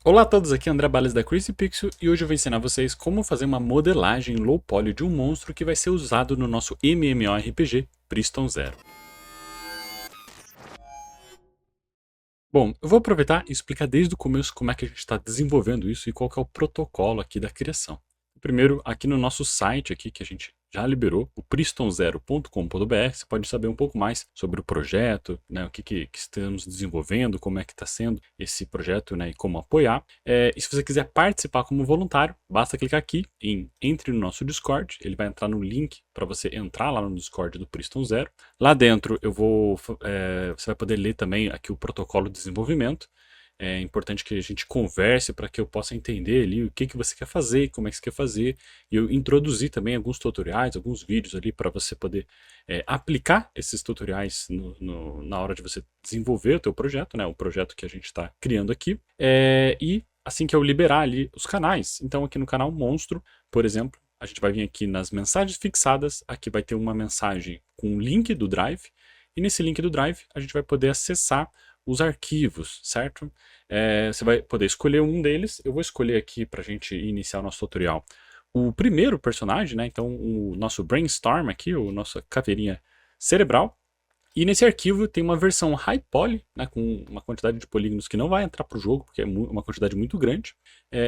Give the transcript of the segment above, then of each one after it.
Olá a todos, aqui é André Bales da Crazy Pixel e hoje eu vou ensinar vocês como fazer uma modelagem low poly de um monstro que vai ser usado no nosso MMORPG Priston Zero. Bom, eu vou aproveitar e explicar desde o começo como é que a gente está desenvolvendo isso e qual que é o protocolo aqui da criação. Primeiro, aqui no nosso site aqui que a gente já liberou, o pristonzero.com.br, você pode saber um pouco mais sobre o projeto, né, o que estamos desenvolvendo, como é que está sendo esse projeto, né, e como apoiar. E se você quiser participar como voluntário, basta clicar aqui em Entre no nosso Discord, ele vai entrar no link para você entrar lá no Discord do Priston Zero. Lá dentro você vai poder ler também aqui o protocolo de desenvolvimento. É importante que a gente converse para que eu possa entender ali o que você quer fazer, como é que você quer fazer. E eu introduzir também alguns tutoriais, alguns vídeos ali para você poder aplicar esses tutoriais na hora de você desenvolver o teu projeto, né? O projeto que a gente está criando aqui. E assim que eu liberar ali os canais, então aqui no canal Monstro, por exemplo, a gente vai vir aqui nas mensagens fixadas, aqui vai ter uma mensagem com o link do Drive, e nesse link do Drive a gente vai poder acessar os arquivos, certo? Você vai poder escolher um deles. Eu vou escolher aqui para a gente iniciar o nosso tutorial o primeiro personagem, né? Então o nosso Brainstorm aqui, o nossa caveirinha cerebral. E nesse arquivo tem uma versão high poly, né, com uma quantidade de polígonos que não vai entrar para o jogo, porque é uma quantidade muito grande,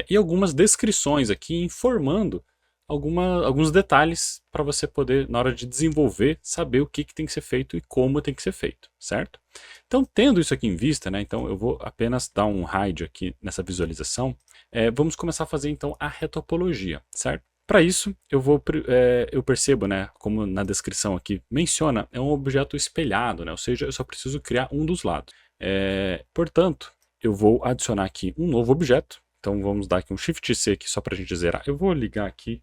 e algumas descrições aqui informando alguns detalhes para você poder, na hora de desenvolver, saber o que tem que ser feito e como tem que ser feito, certo? Então, tendo isso aqui em vista, né, então eu vou apenas dar um hide aqui nessa visualização, vamos começar a fazer então a retopologia, certo? Para isso, eu percebo, né, como na descrição aqui menciona, é um objeto espelhado, né, ou seja, eu só preciso criar um dos lados. Portanto, eu vou adicionar aqui um novo objeto. Então vamos dar aqui um Shift C aqui só para a gente zerar. Eu vou ligar aqui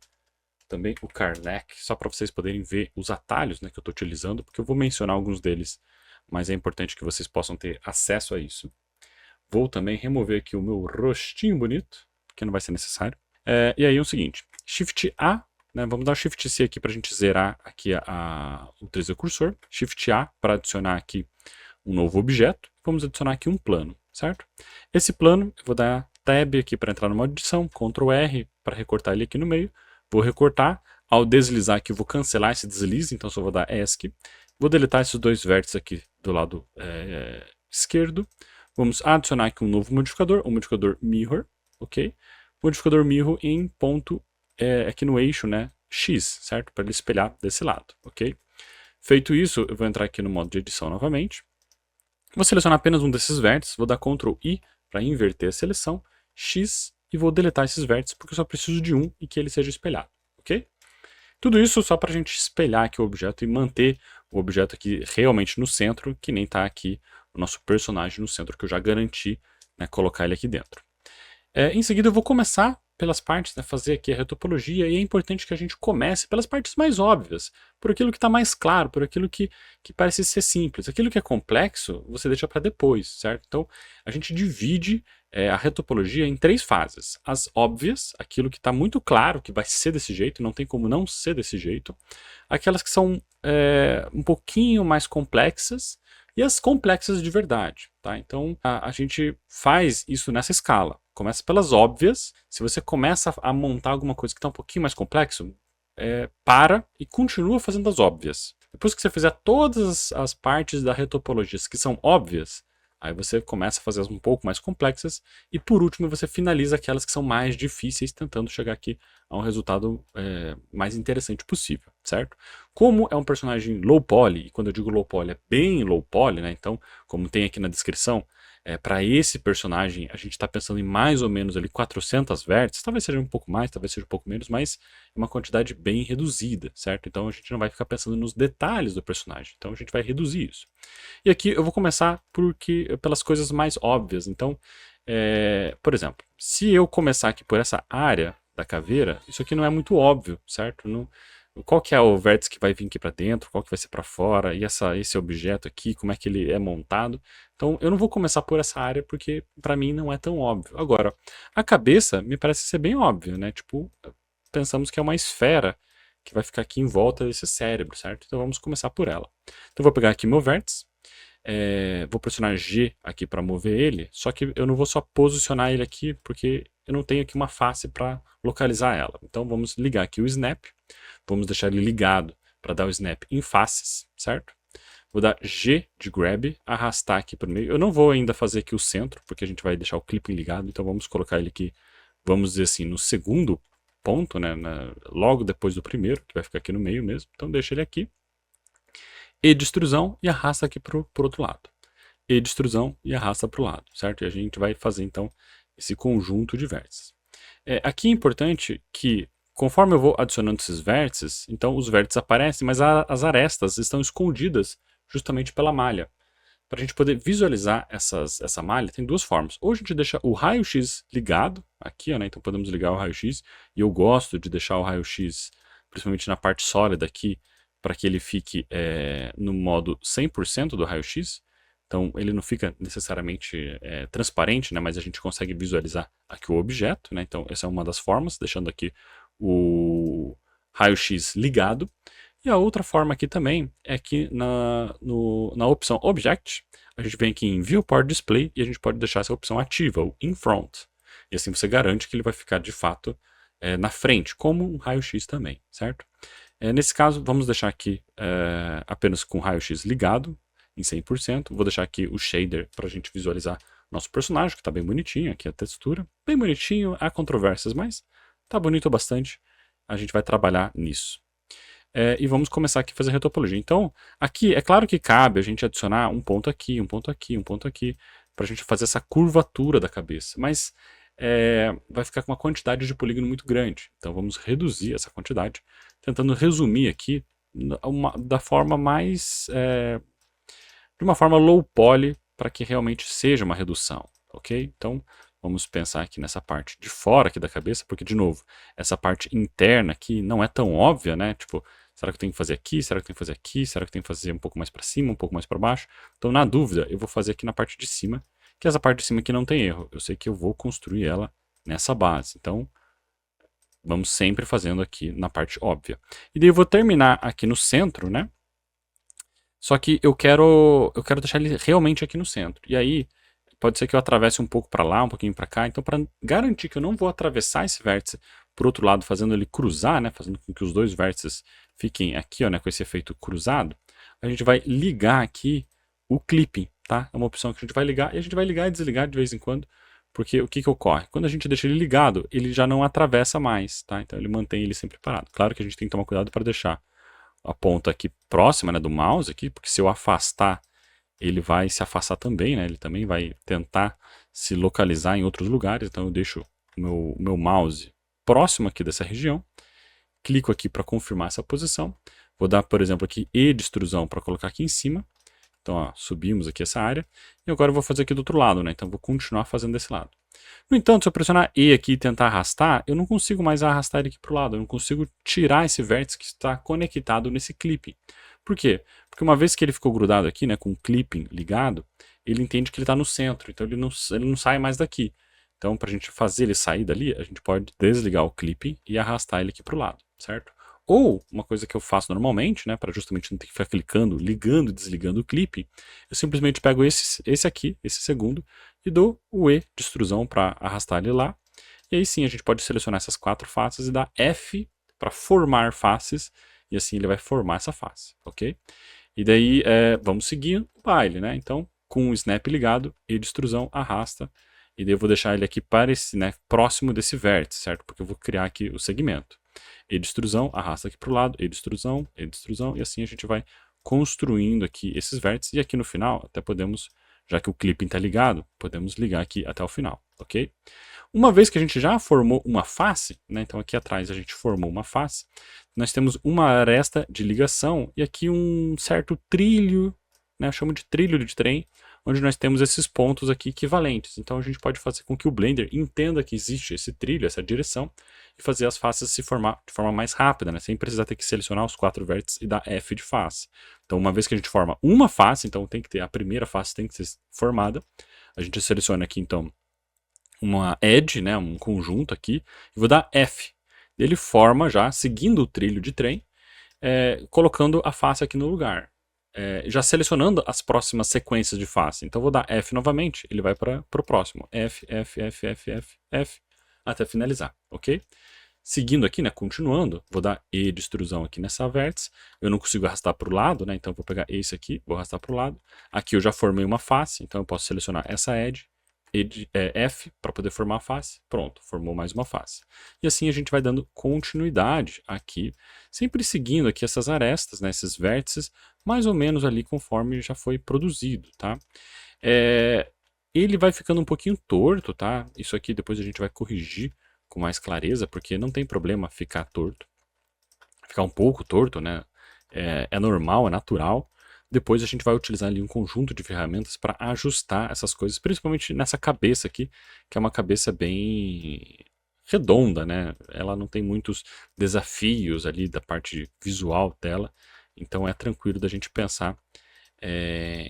também o Karnak, só para vocês poderem ver os atalhos, né, que eu estou utilizando, porque eu vou mencionar alguns deles, mas é importante que vocês possam ter acesso a isso. Vou também remover aqui o meu rostinho bonito, porque não vai ser necessário. E aí é o seguinte, Shift A, né, vamos dar Shift C aqui para a gente zerar aqui o 3D Cursor, Shift A para adicionar aqui um novo objeto, vamos adicionar aqui um plano, certo? Esse plano, eu vou dar Tab aqui para entrar no modo edição, Ctrl R para recortar ele aqui no meio, vou recortar, ao deslizar aqui eu vou cancelar esse deslize, então só vou dar ESC, vou deletar esses dois vértices aqui do lado esquerdo, vamos adicionar aqui um novo modificador, o modificador Mirror, ok? Modificador Mirror em ponto, aqui no eixo, né, X, certo? Para ele espelhar desse lado, ok? Feito isso, eu vou entrar aqui no modo de edição novamente, vou selecionar apenas um desses vértices, vou dar Ctrl I para inverter a seleção, X, e vou deletar esses vértices porque eu só preciso de um e que ele seja espelhado, ok? Tudo isso só para a gente espelhar aqui o objeto e manter o objeto aqui realmente no centro, que nem está aqui o nosso personagem no centro, que eu já garanti, né, colocar ele aqui dentro. Em seguida eu vou começar pelas partes, né, fazer aqui a retopologia, e é importante que a gente comece pelas partes mais óbvias, por aquilo que está mais claro, por aquilo que parece ser simples. Aquilo que é complexo, você deixa para depois, certo? Então, a gente divide a retopologia em três fases. As óbvias, aquilo que está muito claro que vai ser desse jeito, não tem como não ser desse jeito. Aquelas que são um pouquinho mais complexas, e as complexas de verdade, tá? Então a gente faz isso nessa escala. Começa pelas óbvias. Se você começa a montar alguma coisa que está um pouquinho mais complexo, para e continua fazendo as óbvias. Depois que você fizer todas as partes da retopologia que são óbvias, aí você começa a fazer as um pouco mais complexas e por último você finaliza aquelas que são mais difíceis, tentando chegar aqui a um resultado mais interessante possível, certo? Como é um personagem low poly, e quando eu digo low poly é bem low poly, né? Então, como tem aqui na descrição, para esse personagem a gente está pensando em mais ou menos ali 400 vértices, talvez seja um pouco mais, talvez seja um pouco menos, mas é uma quantidade bem reduzida, certo? Então a gente não vai ficar pensando nos detalhes do personagem, então a gente vai reduzir isso. E aqui eu vou começar pelas coisas mais óbvias. Então, por exemplo, se eu começar aqui por essa área da caveira, isso aqui não é muito óbvio, certo? Não, qual que é o vértice que vai vir aqui para dentro, qual que vai ser para fora, e esse objeto aqui, como é que ele é montado. Então eu não vou começar por essa área porque para mim não é tão óbvio. Agora, a cabeça me parece ser bem óbvio, né? Tipo, pensamos que é uma esfera que vai ficar aqui em volta desse cérebro, certo? Então vamos começar por ela. Então eu vou pegar aqui meu vértice, Vou pressionar G aqui para mover ele, só que eu não vou só posicionar ele aqui, porque eu não tenho aqui uma face para localizar ela. Então vamos ligar aqui o Snap, vamos deixar ele ligado para dar o Snap em faces, certo? Vou dar G de Grab, arrastar aqui para o meio. Eu não vou ainda fazer aqui o centro, porque a gente vai deixar o clipping ligado, então vamos colocar ele aqui, vamos dizer assim, no segundo ponto, né, logo depois do primeiro, que vai ficar aqui no meio mesmo. Então deixa ele aqui. E de extrusão e arrasta aqui para o outro lado. E de extrusão e arrasta para o lado, certo? E a gente vai fazer então esse conjunto de vértices. Aqui é importante que, conforme eu vou adicionando esses vértices, então os vértices aparecem, mas as arestas estão escondidas justamente pela malha. Para a gente poder visualizar essa malha, tem duas formas. Ou a gente deixa o raio-x ligado, aqui, ó, né? Então podemos ligar o raio-x, e eu gosto de deixar o raio-x, principalmente na parte sólida aqui, para que ele fique no modo 100% do raio-x. Então ele não fica necessariamente transparente, né? Mas a gente consegue visualizar aqui o objeto, né? Então essa é uma das formas, deixando aqui o raio-x ligado. E a outra forma aqui também é que na opção Object, a gente vem aqui em Viewport Display e a gente pode deixar essa opção ativa, o In Front. E assim você garante que ele vai ficar de fato na frente, como um raio-x também, certo? Nesse caso, vamos deixar aqui apenas com o raio-x ligado, em 100%. Vou deixar aqui o shader para a gente visualizar nosso personagem, que está bem bonitinho, aqui a textura. Bem bonitinho, há controvérsias, mas está bonito bastante. A gente vai trabalhar nisso. E vamos começar aqui a fazer retopologia. Então, aqui, é claro que cabe a gente adicionar um ponto aqui, um ponto aqui, um ponto aqui, para a gente fazer essa curvatura da cabeça. Mas vai ficar com uma quantidade de polígono muito grande. Então, vamos reduzir essa quantidade, tentando resumir aqui da forma mais... de uma forma low poly, para que realmente seja uma redução, ok? Então, vamos pensar aqui nessa parte de fora aqui da cabeça, porque, de novo, essa parte interna aqui não é tão óbvia, né? Tipo, será que eu tenho que fazer aqui? Será que eu tenho que fazer aqui? Será que eu tenho que fazer um pouco mais para cima, um pouco mais para baixo? Então, na dúvida, eu vou fazer aqui na parte de cima, que essa parte de cima aqui não tem erro. Eu sei que eu vou construir ela nessa base. Então, vamos sempre fazendo aqui na parte óbvia. E daí eu vou terminar aqui no centro, né? Só que eu quero deixar ele realmente aqui no centro. E aí, pode ser que eu atravesse um pouco para lá, um pouquinho para cá. Então, para garantir que eu não vou atravessar esse vértice por outro lado, fazendo ele cruzar, né, fazendo com que os dois vértices fiquem aqui, ó, né, com esse efeito cruzado, a gente vai ligar aqui o clipping, tá? É uma opção que a gente vai ligar, e a gente vai ligar e desligar de vez em quando, porque o que ocorre? Quando a gente deixa ele ligado, ele já não atravessa mais, tá? Então ele mantém ele sempre parado. Claro que a gente tem que tomar cuidado para deixar a ponta aqui próxima, né, do mouse aqui, porque se eu afastar, ele vai se afastar também, né? Ele também vai tentar se localizar em outros lugares. Então eu deixo o meu mouse próximo aqui dessa região, clico aqui para confirmar essa posição, vou dar, por exemplo, aqui E de extrusão para colocar aqui em cima. Então, ó, subimos aqui essa área, e agora eu vou fazer aqui do outro lado, né? Então vou continuar fazendo desse lado. No entanto, se eu pressionar E aqui e tentar arrastar, eu não consigo mais arrastar ele aqui para o lado, eu não consigo tirar esse vértice que está conectado nesse clipping. Por quê? Porque uma vez que ele ficou grudado aqui, né, com o clipping ligado, ele entende que ele está no centro, então ele não sai mais daqui. Então, para a gente fazer ele sair dali, a gente pode desligar o clipping e arrastar ele aqui para o lado, certo? Ou, uma coisa que eu faço normalmente, né, para justamente não ter que ficar clicando, ligando e desligando o clipping, eu simplesmente pego esse aqui, esse segundo, e dou o E de extrusão para arrastar ele lá. E aí sim, a gente pode selecionar essas 4 faces e dar F para formar faces, e assim ele vai formar essa face, ok? E daí, vamos seguir o baile, né? Então, com o snap ligado, E de extrusão, arrasta, e daí eu vou deixar ele aqui né, próximo desse vértice, certo? Porque eu vou criar aqui o segmento. E de extrusão, arrasta aqui para o lado, E de extrusão, e assim a gente vai construindo aqui esses vértices, e aqui no final, até podemos, já que o clipping está ligado, podemos ligar aqui até o final, ok? Uma vez que a gente já formou uma face, né, então aqui atrás a gente formou uma face, nós temos uma aresta de ligação e aqui um certo trilho, né, eu chamo de trilho de trem, onde nós temos esses pontos aqui equivalentes. Então a gente pode fazer com que o Blender entenda que existe esse trilho, essa direção, e fazer as faces se formar de forma mais rápida, né, sem precisar ter que selecionar os 4 vértices e dar F de face. Então uma vez que a gente forma uma face, então tem que ter a primeira face tem que ser formada, a gente seleciona aqui então uma edge, né, um conjunto aqui, e vou dar F. Ele forma já, seguindo o trilho de trem, colocando a face aqui no lugar. já selecionando as próximas sequências de face. Então vou dar F novamente, ele vai para o próximo. F, F, F, F, F, F, até finalizar, ok? Seguindo aqui, né, continuando, vou dar E de extrusão aqui nessa vértice. Eu não consigo arrastar para o lado, né, então vou pegar esse aqui, vou arrastar para o lado. Aqui eu já formei uma face, então eu posso selecionar essa edge, F, para poder formar a face. Pronto, formou mais uma face. E assim a gente vai dando continuidade aqui, sempre seguindo aqui essas arestas, né, esses vértices, mais ou menos ali conforme já foi produzido, tá? Ele vai ficando um pouquinho torto, tá? Isso aqui depois a gente vai corrigir com mais clareza, porque não tem problema ficar torto. Ficar um pouco torto, né? É normal, é natural. Depois a gente vai utilizar ali um conjunto de ferramentas para ajustar essas coisas, principalmente nessa cabeça aqui, que é uma cabeça bem redonda, né? Ela não tem muitos desafios ali da parte visual dela, então é tranquilo da gente pensar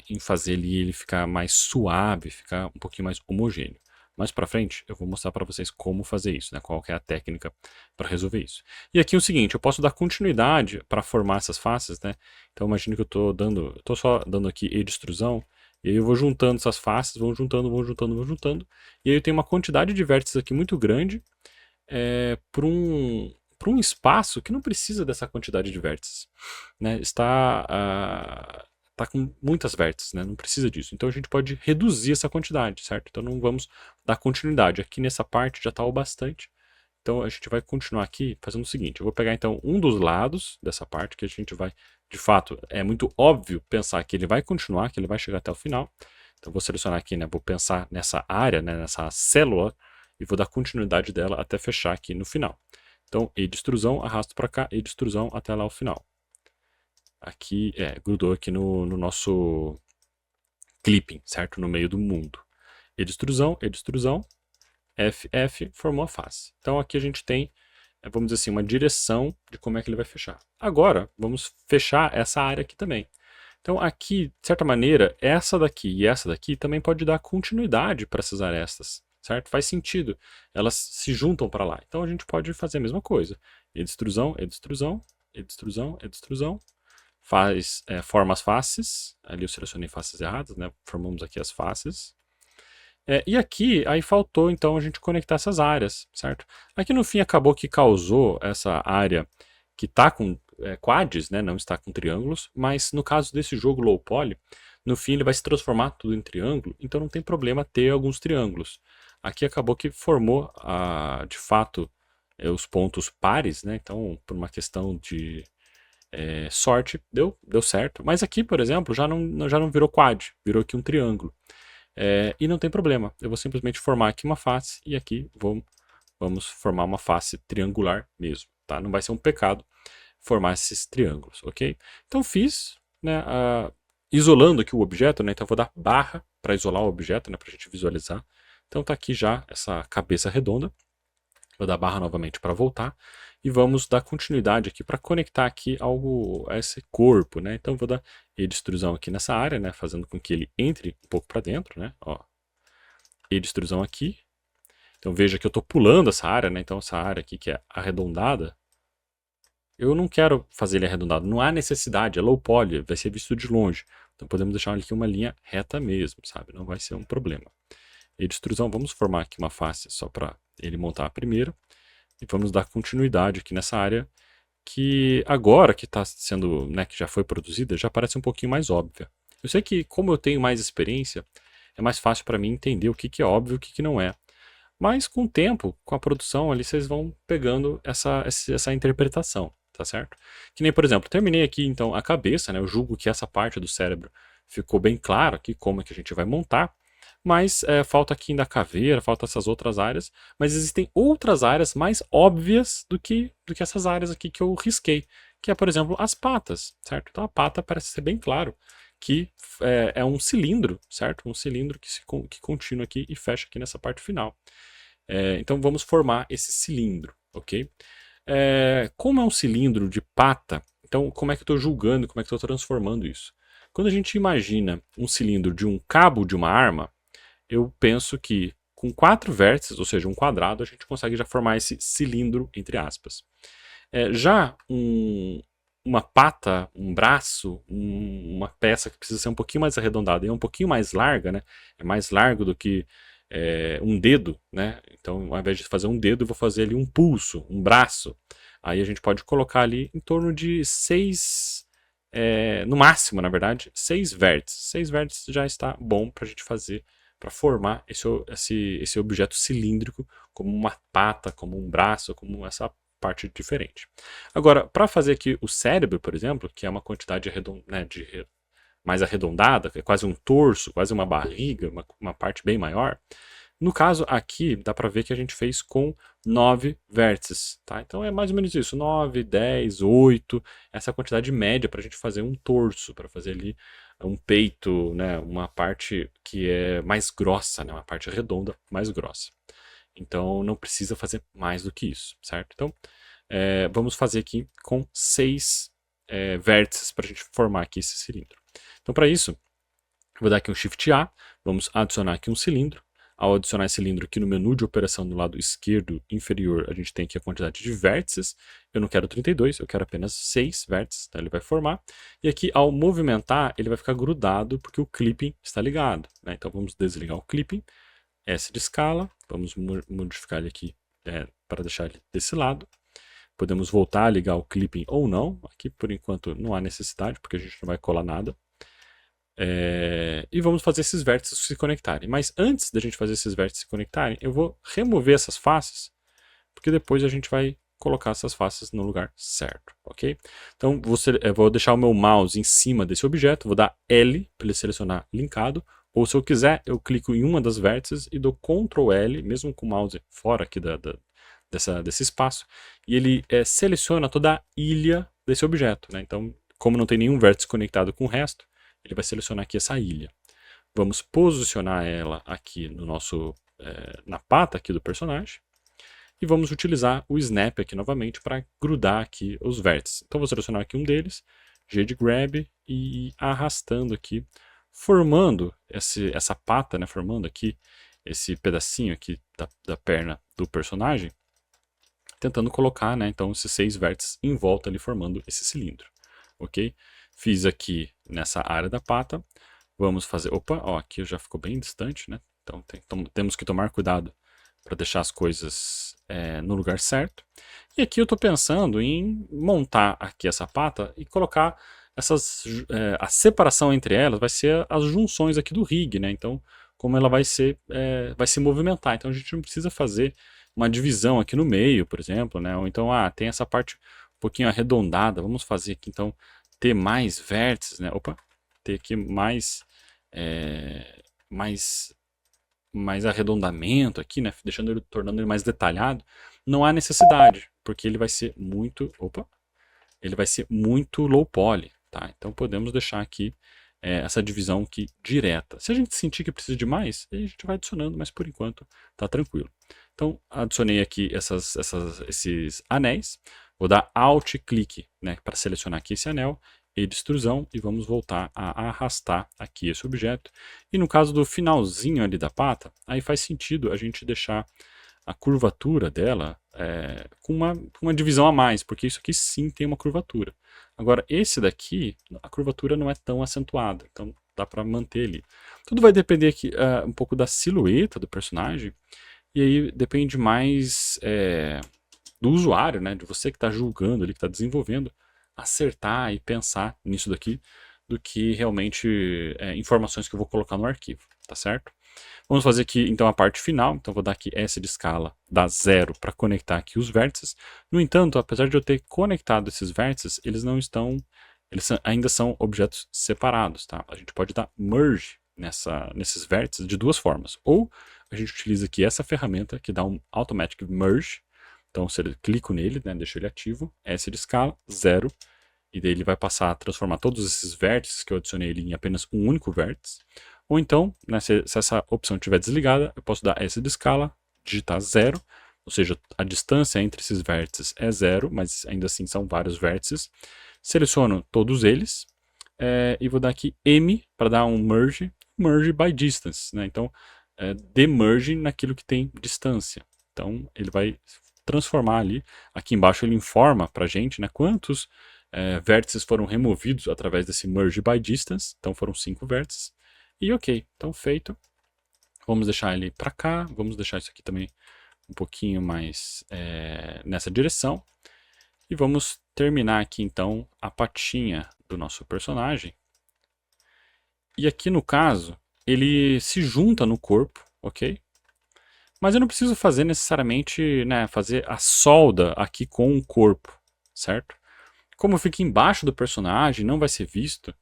em fazer ele ficar mais suave, ficar um pouquinho mais homogêneo. Mais para frente eu vou mostrar para vocês como fazer isso, né? Qual que é a técnica para resolver isso. E aqui é o seguinte, eu posso dar continuidade para formar essas faces, né? Então imagine que eu estou só dando aqui E de extrusão, e aí eu vou juntando essas faces, vou juntando, e aí eu tenho uma quantidade de vértices aqui muito grande para um espaço que não precisa dessa quantidade de vértices, né? Tá com muitas vértices, né? Não precisa disso. Então a gente pode reduzir essa quantidade, certo? Então não vamos dar continuidade. Aqui nessa parte já está o bastante. Então a gente vai continuar aqui fazendo o seguinte. Eu vou pegar então um dos lados dessa parte que a gente vai, de fato, é muito óbvio pensar que ele vai continuar, que ele vai chegar até o final. Então vou selecionar aqui, né? Vou pensar nessa área, né? Nessa célula e vou dar continuidade dela até fechar aqui no final. Então E de extrusão, arrasto para cá, E de extrusão até lá o final. Aqui, grudou aqui no nosso clipping, certo? No meio do mundo. E de extrusão, F, F, formou a face. Então aqui a gente tem, vamos dizer assim, uma direção de como é que ele vai fechar. Agora, vamos fechar essa área aqui também. Então aqui, de certa maneira, essa daqui e essa daqui também pode dar continuidade para essas arestas, certo? Faz sentido, elas se juntam para lá. Então a gente pode fazer a mesma coisa. E de extrusão, E de extrusão, E de extrusão, E de extrusão. Forma as faces, ali eu selecionei faces erradas, né? Formamos aqui as faces. E aqui, aí faltou então a gente conectar essas áreas, certo? Aqui no fim acabou que causou essa área que está com quads, né? Não está com triângulos, mas no caso desse jogo low poly, no fim ele vai se transformar tudo em triângulo, então não tem problema ter alguns triângulos. Aqui acabou que formou, de fato, os pontos pares, né? Então, por uma questão de sorte, deu certo. Mas aqui, por exemplo, já não virou quad, virou aqui um triângulo. E não tem problema, eu vou simplesmente formar aqui uma face e aqui vamos formar uma face triangular mesmo, tá? Não vai ser um pecado formar esses triângulos, ok? Então fiz, né, isolando aqui o objeto, né? Então eu vou dar barra para isolar o objeto, né, para a gente visualizar. Então tá aqui já essa cabeça redonda. Vou dar barra novamente para voltar. E vamos dar continuidade aqui para conectar aqui a esse corpo, né? Então vou dar E de extrusão aqui nessa área, né? Fazendo com que ele entre um pouco para dentro, né? Ó. E de extrusão aqui. Então veja que eu estou pulando essa área, né? Então essa área aqui que é arredondada, eu não quero fazer ele arredondado. Não há necessidade, é low poly, vai ser visto de longe. Então podemos deixar aqui uma linha reta mesmo, sabe? Não vai ser um problema. E de extrusão, vamos formar aqui uma face só para ele montar a primeira. E vamos dar continuidade aqui nessa área que agora que está sendo, né, que já foi produzida, já parece um pouquinho mais óbvia. Eu sei que como eu tenho mais experiência, é mais fácil para mim entender o que é óbvio e o que não é. Mas com o tempo, com a produção ali, vocês vão pegando essa interpretação, tá certo? Que nem, por exemplo, terminei aqui então a cabeça, né? Eu julgo que essa parte do cérebro ficou bem claro aqui como é que a gente vai montar. Mas falta aqui ainda a caveira, falta essas outras áreas. Mas existem outras áreas mais óbvias do que essas áreas aqui que eu risquei. Que é, por exemplo, as patas, certo? Então a pata parece ser bem claro que é um cilindro, certo? Um cilindro que continua aqui e fecha aqui nessa parte final. Então vamos formar esse cilindro, ok? Como é um cilindro de pata, então como é que eu estou julgando, como é que eu estou transformando isso? Quando a gente imagina um cilindro de um cabo de uma arma, eu penso que com 4 vértices, ou seja, um quadrado, a gente consegue já formar esse cilindro, entre aspas. Já um uma pata, um braço, uma peça que precisa ser um pouquinho mais arredondada e é um pouquinho mais larga, né? É mais largo do que um dedo, né? Então, ao invés de fazer um dedo, eu vou fazer ali um pulso, um braço. Aí a gente pode colocar ali em torno de 6, no máximo, na verdade, 6 vértices. 6 vértices já está bom para a gente fazer, para formar esse objeto cilíndrico, como uma pata, como um braço, como essa parte diferente. Agora, para fazer aqui o cérebro, por exemplo, que é uma quantidade mais arredondada, que é quase um torso, quase uma barriga, uma parte bem maior. No caso aqui, dá para ver que a gente fez com 9 vértices, tá? Então é mais ou menos isso, 9, 10, 8, essa é a quantidade média para a gente fazer um torso, para fazer ali um peito, né? Uma parte que é mais grossa, né? Uma parte redonda mais grossa. Então não precisa fazer mais do que isso, certo? Então vamos fazer aqui com 6 vértices para a gente formar aqui esse cilindro. Então para isso, vou dar aqui um Shift A, vamos adicionar aqui um cilindro. Ao adicionar esse cilindro aqui no menu de operação do lado esquerdo inferior, a gente tem aqui a quantidade de vértices. Eu não quero 32, eu quero apenas 6 vértices, então ele vai formar. E aqui, ao movimentar, ele vai ficar grudado porque o clipping está ligado, né? Então vamos desligar o clipping, S de escala, vamos modificar ele aqui para deixar ele desse lado. Podemos voltar a ligar o clipping ou não. Aqui, por enquanto, não há necessidade, porque a gente não vai colar nada. E vamos fazer esses vértices se conectarem. Mas antes da gente fazer esses vértices se conectarem, eu vou remover essas faces, porque depois a gente vai colocar essas faces no lugar certo, ok? Então, vou deixar o meu mouse em cima desse objeto, vou dar L para ele selecionar linkado, ou se eu quiser, eu clico em uma das vértices e dou Ctrl L, mesmo com o mouse fora aqui desse espaço, e ele seleciona toda a ilha desse objeto, né? Então, como não tem nenhum vértice conectado com o resto, ele vai selecionar aqui essa ilha. Vamos posicionar ela aqui no na pata aqui do personagem. E vamos utilizar o Snap aqui novamente para grudar aqui os vértices. Então vou selecionar aqui um deles, G de Grab, e ir arrastando aqui, formando essa pata, né, formando aqui esse pedacinho aqui da perna do personagem, tentando colocar, né, então esses 6 vértices em volta ali formando esse cilindro, ok? Fiz aqui nessa área da pata, vamos fazer, opa, ó, aqui já ficou bem distante, né? Então temos que tomar cuidado para deixar as coisas no lugar certo. E aqui eu estou pensando em montar aqui essa pata e colocar a separação entre elas vai ser as junções aqui do rig, né? Então, como ela vai se movimentar. Então a gente não precisa fazer uma divisão aqui no meio, por exemplo, né? Ou então, tem essa parte um pouquinho arredondada, vamos fazer aqui então ter mais vértices, né? Opa, ter aqui mais arredondamento aqui, né? Tornando ele mais detalhado. Não há necessidade, porque ele vai ser muito, ele vai ser muito low poly, tá? Então podemos deixar aqui essa divisão aqui direta. Se a gente sentir que precisa de mais, a gente vai adicionando, mas por enquanto tá tranquilo. Então adicionei aqui esses anéis. Vou dar Alt clique, né, para selecionar aqui esse anel e de extrusão e vamos voltar a arrastar aqui esse objeto. E no caso do finalzinho ali da pata, aí faz sentido a gente deixar a curvatura dela com uma divisão a mais, porque isso aqui sim tem uma curvatura. Agora esse daqui, a curvatura não é tão acentuada, então dá para manter ali. Tudo vai depender aqui um pouco da silhueta do personagem, e aí depende mais do usuário, né, de você que está julgando ali, que está desenvolvendo, acertar e pensar nisso daqui, do que realmente informações que eu vou colocar no arquivo, tá certo? Vamos fazer aqui então a parte final, então vou dar aqui S de escala, dá 0 para conectar aqui os vértices. No entanto, apesar de eu ter conectado esses vértices, eles ainda são objetos separados, tá? A gente pode dar merge nesses vértices de duas formas. Ou a gente utiliza aqui essa ferramenta que dá um automatic merge. Então, se eu clico nele, né, deixo ele ativo, S de escala, 0, e daí ele vai passar a transformar todos esses vértices que eu adicionei ele em apenas um único vértice. Ou então, né, se essa opção estiver desligada, eu posso dar S de escala, digitar 0, ou seja, a distância entre esses vértices é 0, mas ainda assim são vários vértices. Seleciono todos eles, e vou dar aqui M para dar um merge by distance, né? Então, demerge naquilo que tem distância. Então, ele vai transformar ali, aqui embaixo ele informa para a gente, né, quantos vértices foram removidos através desse Merge by Distance, então foram 5 vértices. E ok, então feito. Vamos deixar ele para cá, vamos deixar isso aqui também um pouquinho mais nessa direção. E vamos terminar aqui então a patinha do nosso personagem. E aqui no caso, ele se junta no corpo, ok? Mas eu não preciso fazer necessariamente, né, fazer a solda aqui com o corpo, certo? Como fica embaixo do personagem, não vai ser visto,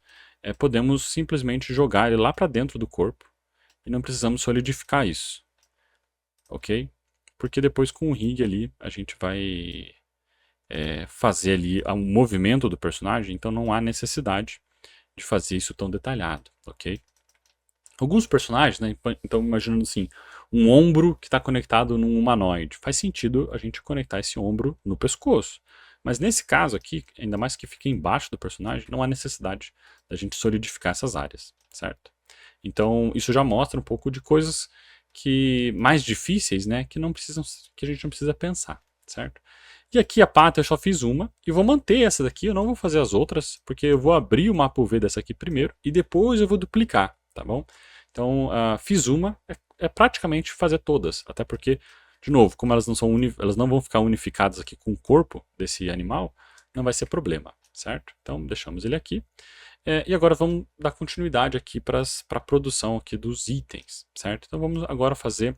podemos simplesmente jogar ele lá para dentro do corpo e não precisamos solidificar isso, ok? Porque depois com o rig ali a gente vai fazer ali um movimento do personagem, então não há necessidade de fazer isso tão detalhado, ok? Alguns personagens, né, então imaginando assim, um ombro que está conectado num humanoide, faz sentido a gente conectar esse ombro no pescoço. Mas nesse caso aqui, ainda mais que fica embaixo do personagem, não há necessidade da gente solidificar essas áreas, certo? Então isso já mostra um pouco de coisas que mais difíceis, né, que a gente não precisa pensar, certo? E aqui a pata eu só fiz uma e vou manter essa daqui, eu não vou fazer as outras, porque eu vou abrir o mapa UV dessa aqui primeiro e depois eu vou duplicar, tá bom? Então fiz uma, praticamente fazer todas, até porque, de novo, como elas não vão ficar unificadas aqui com o corpo desse animal, não vai ser problema, certo? Então deixamos ele aqui. E agora vamos dar continuidade aqui para a produção aqui dos itens, certo? Então vamos agora fazer,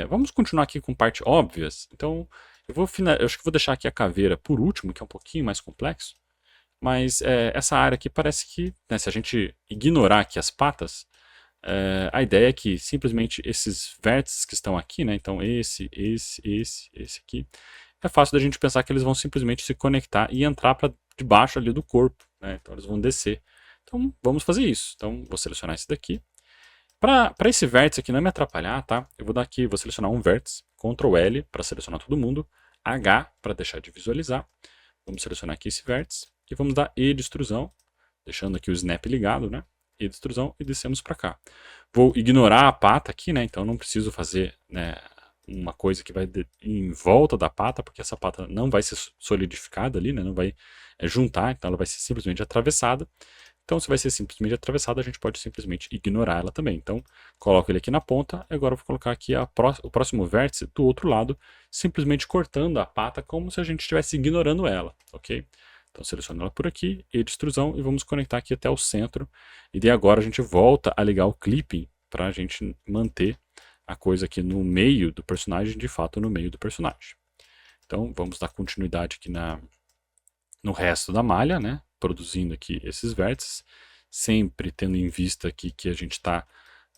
vamos continuar aqui com parte óbvias. Então eu acho que vou deixar aqui a caveira por último, que é um pouquinho mais complexo. Mas essa área aqui parece que, né, se a gente ignorar aqui as patas, a ideia é que simplesmente esses vértices que estão aqui, né, então esse aqui, é fácil da gente pensar que eles vão simplesmente se conectar e entrar para debaixo ali do corpo, né, então eles vão descer. Então vamos fazer isso. Então vou selecionar esse daqui. Para esse vértice aqui não me atrapalhar, tá? Eu vou dar aqui, vou selecionar um vértice, Ctrl L para selecionar todo mundo, H para deixar de visualizar. Vamos selecionar aqui esse vértice e vamos dar E de extrusão, deixando aqui o snap ligado, né? E de extrusão e descemos para cá. Vou ignorar a pata aqui, né? Então não preciso fazer, né, uma coisa que vai em volta da pata, porque essa pata não vai ser solidificada ali, né? Não vai juntar, então ela vai ser simplesmente atravessada. Então, se vai ser simplesmente atravessada, a gente pode simplesmente ignorar ela também. Então, coloco ele aqui na ponta, e agora eu vou colocar aqui o próximo vértice do outro lado, simplesmente cortando a pata como se a gente estivesse ignorando ela, ok? Então, seleciono ela por aqui, e de extrusão, e vamos conectar aqui até o centro. E daí agora a gente volta a ligar o clipping para a gente manter a coisa aqui no meio do personagem, de fato no meio do personagem. Então, vamos dar continuidade aqui no resto da malha, né? Produzindo aqui esses vértices, sempre tendo em vista aqui que a gente está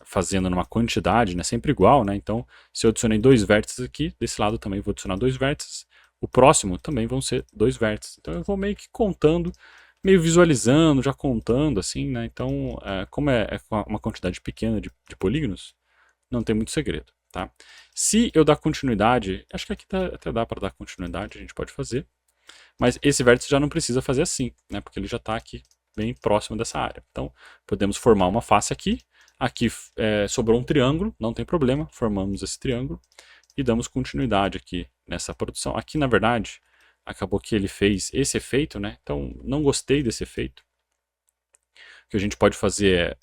fazendo numa quantidade, né, sempre igual, né? Então, se eu adicionei 2 vértices aqui, desse lado também vou adicionar 2 vértices, o próximo também vão ser 2 vértices. Então eu vou meio que contando, meio visualizando, já contando assim, né? Então, como é uma quantidade pequena de polígonos, não tem muito segredo, tá? Se eu dar continuidade, acho que aqui até dá para dar continuidade, a gente pode fazer. Mas esse vértice já não precisa fazer assim, né? Porque ele já está aqui bem próximo dessa área. Então, podemos formar uma face aqui. Aqui sobrou um triângulo, não tem problema. Formamos esse triângulo e damos continuidade aqui nessa produção. Aqui, na verdade, acabou que ele fez esse efeito, né? Então, não gostei desse efeito. O que a gente pode fazer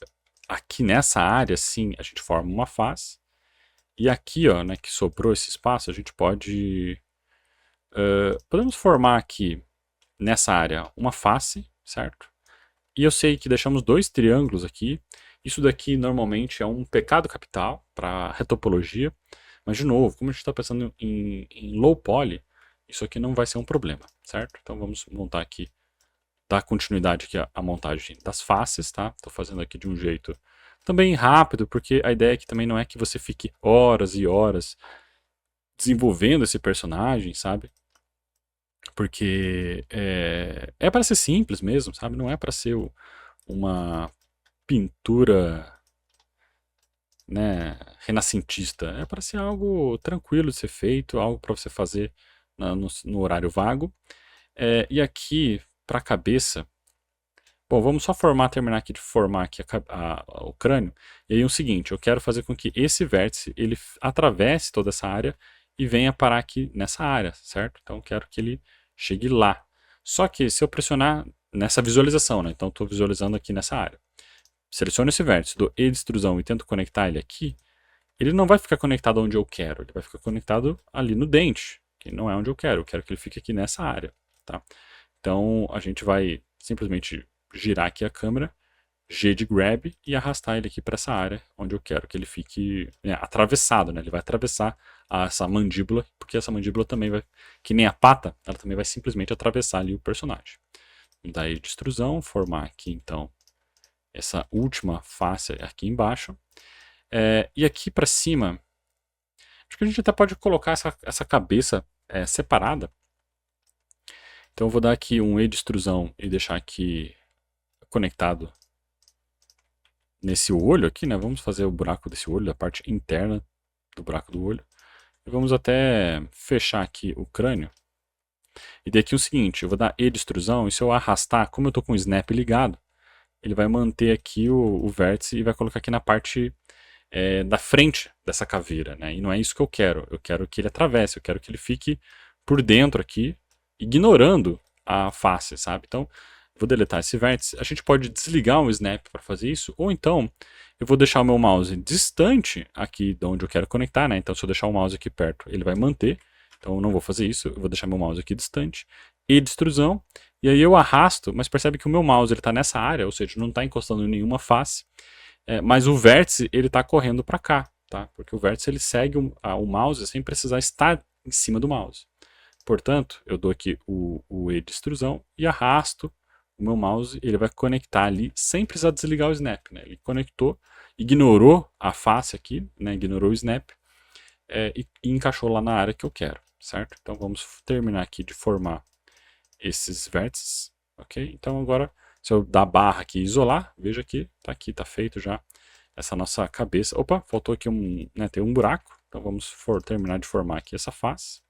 aqui nessa área, sim, a gente forma uma face. E aqui, ó, né, que sobrou esse espaço, a gente pode... podemos formar aqui, nessa área, uma face, certo? E eu sei que deixamos 2 triângulos aqui. Isso daqui, normalmente, é um pecado capital para retopologia. Mas, de novo, como a gente está pensando em low poly, isso aqui não vai ser um problema, certo? Então, vamos montar aqui, dar continuidade aqui à montagem das faces, tá? Estou fazendo aqui de um jeito também rápido, porque a ideia aqui também não é que você fique horas e horas desenvolvendo esse personagem, sabe? Porque é para ser simples mesmo, sabe? Não é para ser uma pintura, né, renascentista. É para ser algo tranquilo de ser feito, algo para você fazer no horário vago. E aqui, para a cabeça, bom, vamos só terminar aqui de formar aqui o crânio. E aí o seguinte, eu quero fazer com que esse vértice ele atravesse toda essa área e venha parar aqui nessa área, certo? Então eu quero que ele chegue lá. Só que se eu pressionar nessa visualização, né? Então estou visualizando aqui nessa área. Seleciono esse vértice, dou E de extrusão e tento conectar ele aqui, ele não vai ficar conectado onde eu quero, ele vai ficar conectado ali no dente, que não é onde eu quero que ele fique aqui nessa área, tá? Então a gente vai simplesmente girar aqui a câmera, G de grab e arrastar ele aqui para essa área onde eu quero que ele fique atravessado, né? Ele vai atravessar essa mandíbula, porque essa mandíbula também vai, que nem a pata, ela também vai simplesmente atravessar ali o personagem. Daí de extrusão, formar aqui então essa última face aqui embaixo. E aqui para cima, acho que a gente até pode colocar essa cabeça separada. Então eu vou dar aqui um E de extrusão e deixar aqui conectado nesse olho aqui, né? Vamos fazer o buraco desse olho, da parte interna do buraco do olho. E vamos até fechar aqui o crânio. E daqui o seguinte, eu vou dar E de extrusão e se eu arrastar, como eu estou com o snap ligado, ele vai manter aqui o vértice e vai colocar aqui na parte da frente dessa caveira, né? E não é isso que eu quero que ele atravesse, eu quero que ele fique por dentro aqui, ignorando a face, sabe? Então, vou deletar esse vértice. A gente pode desligar o snap para fazer isso, ou então eu vou deixar o meu mouse distante aqui de onde eu quero conectar, né? Então, se eu deixar o mouse aqui perto, ele vai manter. Então, eu não vou fazer isso, eu vou deixar meu mouse aqui distante. E de extrusão, e aí eu arrasto, mas percebe que o meu mouse está nessa área, ou seja, não está encostando em nenhuma face, mas o vértice ele está correndo para cá, tá? Porque o vértice ele segue o mouse sem precisar estar em cima do mouse. Portanto, eu dou aqui o E de extrusão e arrasto o meu mouse, ele vai conectar ali sem precisar desligar o snap, né? Ele conectou, ignorou a face aqui, né? Ignorou o snap e encaixou lá na área que eu quero, certo? Então vamos terminar aqui de formar esses vértices, ok? Então agora, se eu dar barra aqui e isolar, veja aqui, tá feito já essa nossa cabeça. Opa, faltou aqui tem um buraco, então vamos terminar de formar aqui essa face.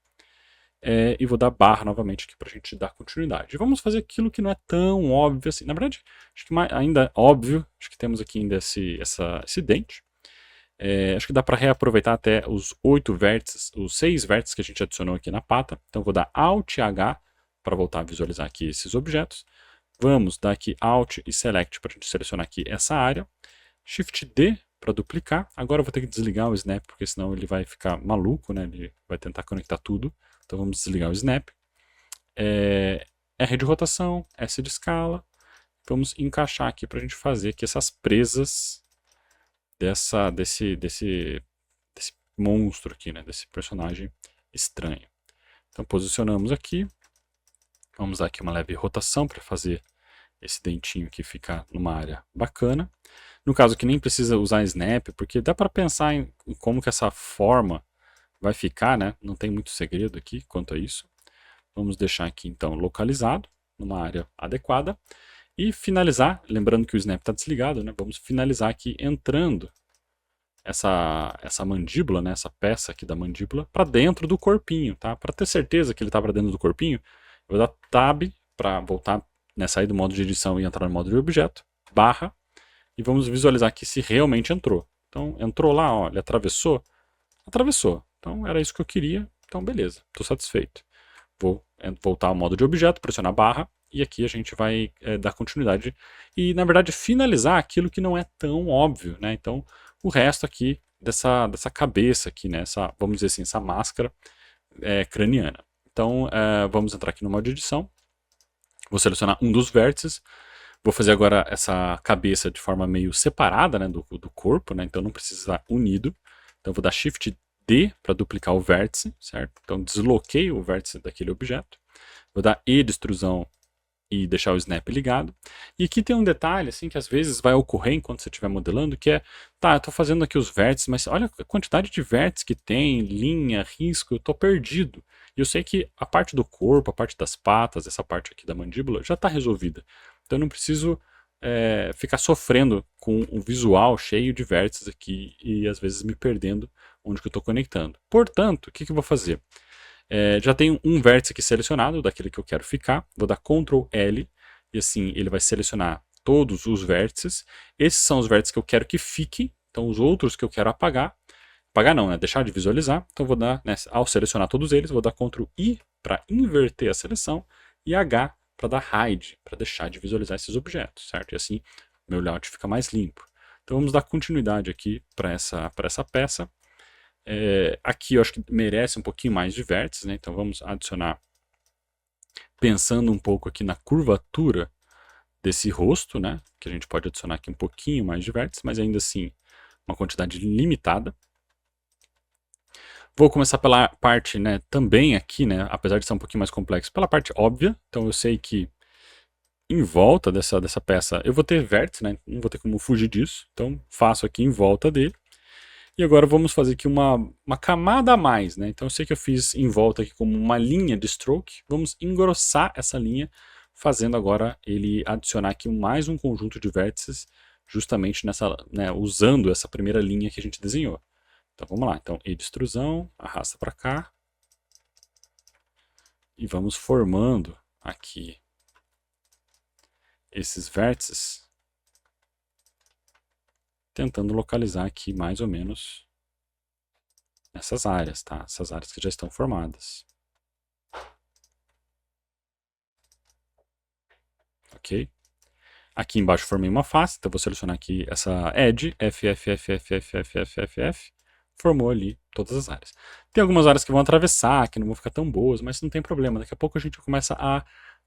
E vou dar barra novamente aqui para a gente dar continuidade. E vamos fazer aquilo que não é tão óbvio assim. Na verdade, acho que ainda é óbvio, acho que temos aqui ainda esse dente. Acho que dá para reaproveitar até os 8 vértices, os 6 vértices que a gente adicionou aqui na pata. Então vou dar Alt H para voltar a visualizar aqui esses objetos. Vamos dar aqui Alt e Select para a gente selecionar aqui essa área. Shift D para duplicar. Agora eu vou ter que desligar o Snap, porque senão ele vai ficar maluco, né? Ele vai tentar conectar tudo. Então vamos desligar o Snap. R de rotação, S de escala. Vamos encaixar aqui para a gente fazer aqui essas presas desse monstro aqui, né? Desse personagem estranho. Então posicionamos aqui. Vamos dar aqui uma leve rotação para fazer esse dentinho aqui ficar numa área bacana. No caso que nem precisa usar snap, porque dá para pensar em como que essa forma vai ficar, né? Não tem muito segredo aqui quanto a isso. Vamos deixar aqui então localizado, numa área adequada. E finalizar, lembrando que o snap está desligado, né? Vamos finalizar aqui entrando essa mandíbula, né? Essa peça aqui da mandíbula para dentro do corpinho, tá? Para ter certeza que ele está para dentro do corpinho, eu vou dar Tab para voltar, né, sair do modo de edição e entrar no modo de objeto, barra, e vamos visualizar aqui se realmente entrou. Então, entrou lá, ó, ele atravessou. Atravessou. Então, era isso que eu queria. Então, beleza, estou satisfeito. Vou voltar ao modo de objeto, pressionar barra, e aqui a gente vai dar continuidade e, na verdade, finalizar aquilo que não é tão óbvio, né? Então, o resto aqui dessa cabeça aqui, né? Vamos dizer assim, essa máscara craniana. Então, vamos entrar aqui no modo de edição. Vou selecionar um dos vértices. Vou fazer agora essa cabeça de forma meio separada, né, do corpo, né? Então não precisa estar unido. Então vou dar Shift D para duplicar o vértice, certo? Então desloquei o vértice daquele objeto. Vou dar E de extrusão e deixar o snap ligado. E aqui tem um detalhe assim que às vezes vai ocorrer enquanto você estiver modelando, que é, tá, eu estou fazendo aqui os vértices, mas olha a quantidade de vértices que tem, linha, risco, eu estou perdido. E eu sei que a parte do corpo, a parte das patas, essa parte aqui da mandíbula já está resolvida. Então eu não preciso ficar sofrendo com um visual cheio de vértices aqui e às vezes me perdendo onde que eu estou conectando. Portanto, o que eu vou fazer? Já tenho um vértice aqui selecionado, daquele que eu quero ficar. Vou dar Ctrl L e assim ele vai selecionar todos os vértices. Esses são os vértices que eu quero que fiquem. Então os outros que eu quero apagar. Apagar não, né? Deixar de visualizar. Então vou dar, né, ao selecionar todos eles, vou dar Ctrl I para inverter a seleção e H para dar hide, para deixar de visualizar esses objetos, certo? E assim meu layout fica mais limpo. Então vamos dar continuidade aqui para essa peça. Aqui eu acho que merece um pouquinho mais de vértices, né? Então vamos adicionar, pensando um pouco aqui na curvatura desse rosto, né? Que a gente pode adicionar aqui um pouquinho mais de vértices, mas ainda assim uma quantidade limitada. Vou começar pela parte, né, também aqui, né, apesar de ser um pouquinho mais complexo, pela parte óbvia. Então eu sei que em volta dessa peça eu vou ter vértice, né, não vou ter como fugir disso. Então faço aqui em volta dele. E agora vamos fazer aqui uma camada a mais, né? Então eu sei que eu fiz em volta aqui como uma linha de stroke. Vamos engrossar essa linha, fazendo agora ele adicionar aqui mais um conjunto de vértices, justamente nessa, né, usando essa primeira linha que a gente desenhou. Então vamos lá, então E de extrusão, arrasta para cá. E vamos formando aqui esses vértices, tentando localizar aqui mais ou menos nessas áreas, tá? Essas áreas que já estão formadas. Ok? Aqui embaixo formei uma face, então vou selecionar aqui essa Edge, F, F, F, F, F, F, F, F, F, formou ali todas as áreas. Tem algumas áreas que vão atravessar, que não vão ficar tão boas, mas não tem problema, daqui a pouco a gente começa a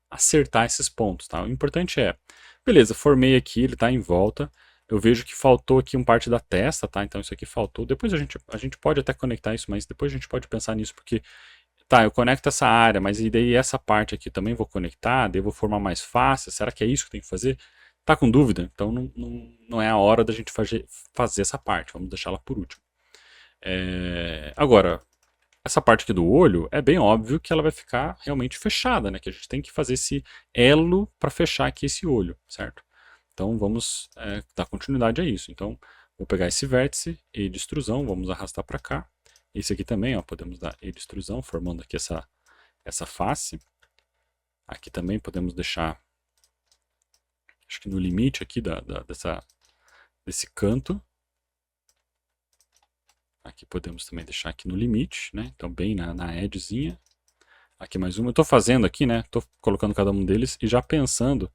acertar esses pontos, tá? O importante é, beleza, formei aqui, ele está em volta, eu vejo que faltou aqui uma parte da testa, tá? Então isso aqui faltou, depois a gente pode até conectar isso, mas depois a gente pode pensar nisso, porque tá, eu conecto essa área, mas e daí essa parte aqui também vou conectar, daí eu vou formar mais fácil, será que é isso que tem que fazer? Tá com dúvida? Então não é a hora da gente fazer essa parte, vamos deixá-la por último. Agora, essa parte aqui do olho, é bem óbvio que ela vai ficar realmente fechada, né? Que a gente tem que fazer esse elo para fechar aqui esse olho, certo? Então vamos dar continuidade a isso. Então vou pegar esse vértice E de extrusão, vamos arrastar para cá. Esse aqui também, ó, podemos dar E de extrusão, formando aqui essa face. Aqui também podemos deixar, acho que no limite aqui desse canto. Aqui podemos também deixar aqui no limite, né? Então bem na edgezinha. Aqui mais uma. Eu estou fazendo aqui, né? Estou colocando cada um deles e já pensando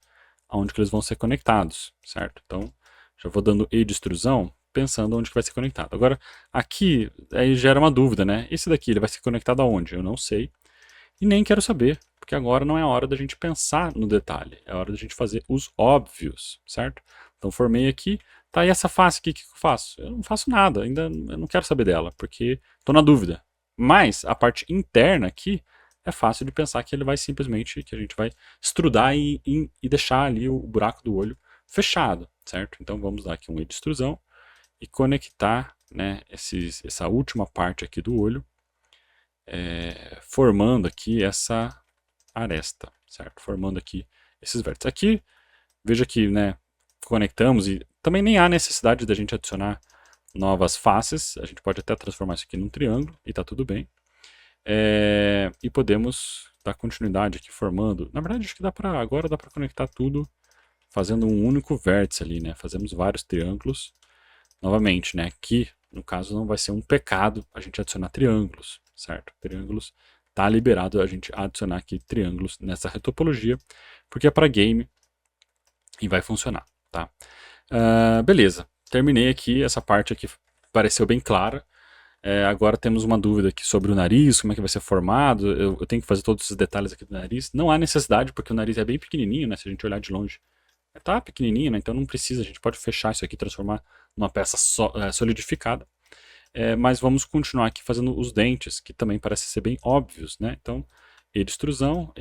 aonde que eles vão ser conectados, certo? Então já vou dando E de extrusão, pensando onde que vai ser conectado. Agora aqui aí gera uma dúvida, né? Esse daqui ele vai ser conectado aonde? Eu não sei e nem quero saber, porque agora não é a hora da gente pensar no detalhe, é a hora da gente fazer os óbvios, certo? Então formei aqui, tá aí essa face aqui, o que eu faço? Eu não faço nada, ainda eu não quero saber dela, porque estou na dúvida. Mas a parte interna aqui é fácil de pensar que ele vai simplesmente, que a gente vai extrudar e deixar ali o buraco do olho fechado, certo? Então vamos dar aqui um E de extrusão e conectar, né, essa última parte aqui do olho, formando aqui essa aresta, certo? Formando aqui esses vértices. Aqui, veja que, né, conectamos e também nem há necessidade da gente adicionar novas faces, a gente pode até transformar isso aqui num triângulo e tá tudo bem. E podemos dar continuidade aqui formando, na verdade acho que agora dá para conectar tudo fazendo um único vértice ali, né? Fazemos vários triângulos, novamente, né? Aqui, no caso, não vai ser um pecado a gente adicionar triângulos, certo? Triângulos, tá liberado a gente adicionar aqui triângulos nessa retopologia, porque é para game e vai funcionar, tá? Beleza, terminei aqui, essa parte aqui pareceu bem clara. Agora temos uma dúvida aqui sobre o nariz, como é que vai ser formado, eu tenho que fazer todos esses detalhes aqui do nariz. Não há necessidade, porque o nariz é bem pequenininho, né, se a gente olhar de longe. Tá pequenininho, né, então não precisa, a gente pode fechar isso aqui e transformar numa peça solidificada. Mas vamos continuar aqui fazendo os dentes, que também parecem ser bem óbvios, né? Então, E de extrusão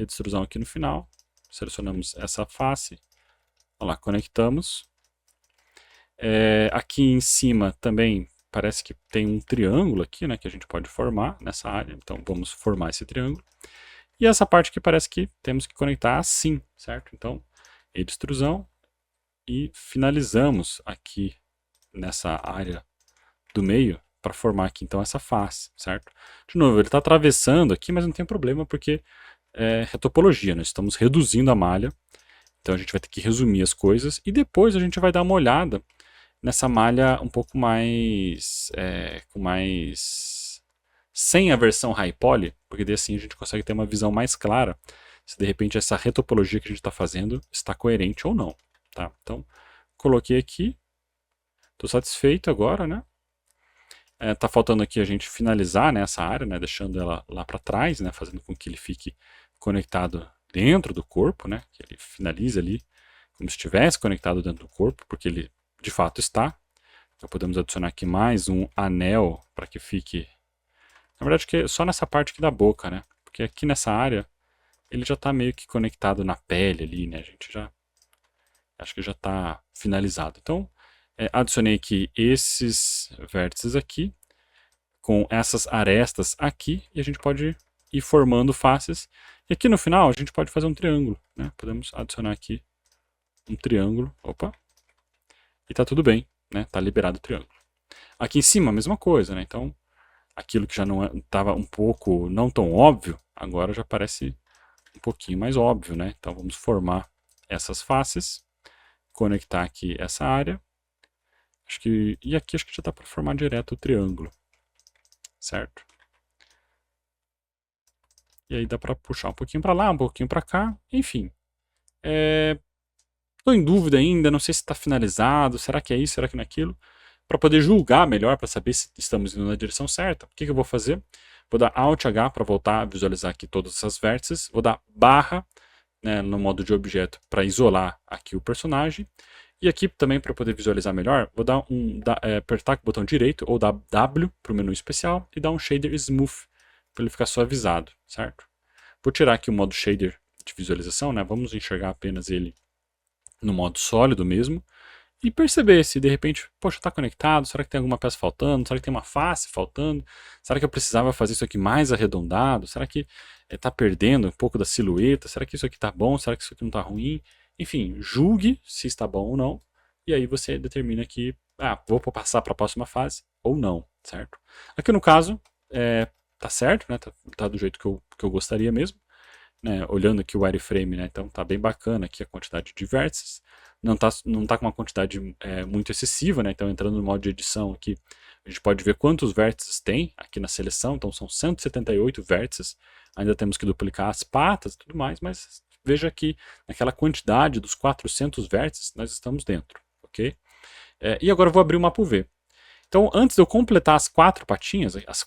aqui no final, selecionamos essa face, olha lá, conectamos. Aqui em cima também parece que tem um triângulo aqui, né, que a gente pode formar nessa área, então vamos formar esse triângulo. E essa parte aqui parece que temos que conectar assim, certo? Então, E de extrusão e finalizamos aqui nessa área do meio para formar aqui então essa face, certo? De novo, ele está atravessando aqui, mas não tem problema porque é retopologia, nós estamos reduzindo a malha, então a gente vai ter que resumir as coisas e depois a gente vai dar uma olhada nessa malha um pouco mais, sem a versão high poly, porque daí assim a gente consegue ter uma visão mais clara se de repente essa retopologia que a gente está fazendo está coerente ou não. Tá? Então, coloquei aqui, estou satisfeito agora, né? Tá faltando aqui a gente finalizar, né, essa área, né, deixando ela lá para trás, né, fazendo com que ele fique conectado dentro do corpo, né, que ele finalize ali como se estivesse conectado dentro do corpo, porque ele de fato está. Então podemos adicionar aqui mais um anel para que fique, na verdade que é só nessa parte aqui da boca, né, porque aqui nessa área ele já está meio que conectado na pele ali, né, a gente já acho que já está finalizado. Então adicionei aqui esses vértices aqui, com essas arestas aqui, e a gente pode ir formando faces. E aqui no final a gente pode fazer um triângulo, né? Podemos adicionar aqui um triângulo, opa, e tá tudo bem, né? Tá liberado o triângulo. Aqui em cima a mesma coisa, né? Então aquilo que já não estava um pouco não tão óbvio, agora já parece um pouquinho mais óbvio, né? Então vamos formar essas faces, conectar aqui essa área. E aqui acho que já dá para formar direto o triângulo, certo? E aí dá para puxar um pouquinho para lá, um pouquinho para cá, enfim. Estou em dúvida ainda, não sei se está finalizado, será que é isso, será que não é aquilo? Para poder julgar melhor, para saber se estamos indo na direção certa, o que eu vou fazer? Vou dar Alt H para voltar a visualizar aqui todas essas vértices, vou dar barra, né, no modo de objeto para isolar aqui o personagem. E aqui também para poder visualizar melhor, vou dar apertar com o botão direito ou dar W para o menu especial e dar um Shader Smooth para ele ficar suavizado, certo? Vou tirar aqui o modo Shader de visualização, né? Vamos enxergar apenas ele no modo sólido mesmo e perceber se de repente, poxa, está conectado, será que tem alguma peça faltando, será que tem uma face faltando, será que eu precisava fazer isso aqui mais arredondado, será que está perdendo um pouco da silhueta, será que isso aqui está bom, será que isso aqui não está ruim, enfim, julgue se está bom ou não, e aí você determina que, vou passar para a próxima fase ou não, certo? Aqui no caso, tá certo, né? Tá do jeito que eu gostaria mesmo. Né? Olhando aqui o wireframe, né? Então tá bem bacana aqui a quantidade de vértices. Não tá com uma quantidade muito excessiva, né? Então entrando no modo de edição aqui, a gente pode ver quantos vértices tem aqui na seleção. Então são 178 vértices. Ainda temos que duplicar as patas e tudo mais, mas veja que naquela quantidade dos 400 vértices nós estamos dentro, ok? E agora eu vou abrir o mapa UV. Então, antes de eu completar as 4 patinhas, as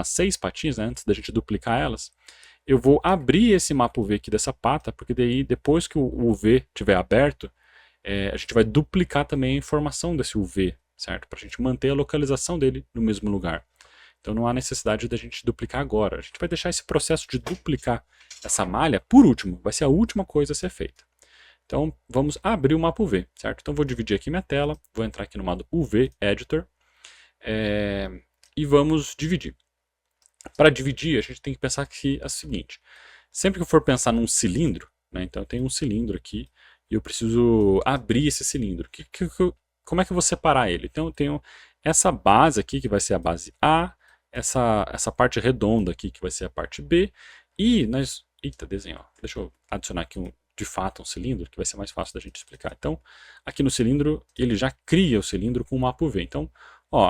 6 patinhas, né, antes da gente duplicar elas, eu vou abrir esse mapa UV aqui dessa pata, porque daí, depois que o UV estiver aberto, a gente vai duplicar também a informação desse UV, certo? Para a gente manter a localização dele no mesmo lugar. Então não há necessidade da gente duplicar agora. A gente vai deixar esse processo de duplicar essa malha por último, vai ser a última coisa a ser feita. Então vamos abrir o mapa UV, certo? Então vou dividir aqui minha tela, vou entrar aqui no modo UV Editor, e vamos dividir. Para dividir, a gente tem que pensar que é o seguinte, sempre que eu for pensar num cilindro, né, então eu tenho um cilindro aqui, e eu preciso abrir esse cilindro. Como é que eu vou separar ele? Então eu tenho essa base aqui, que vai ser a base A, essa parte redonda aqui, que vai ser a parte B, e nós... Eita, desenho, ó. Deixa eu adicionar aqui de fato um cilindro, que vai ser mais fácil da gente explicar. Então, aqui no cilindro, ele já cria o cilindro com o mapa UV. Então,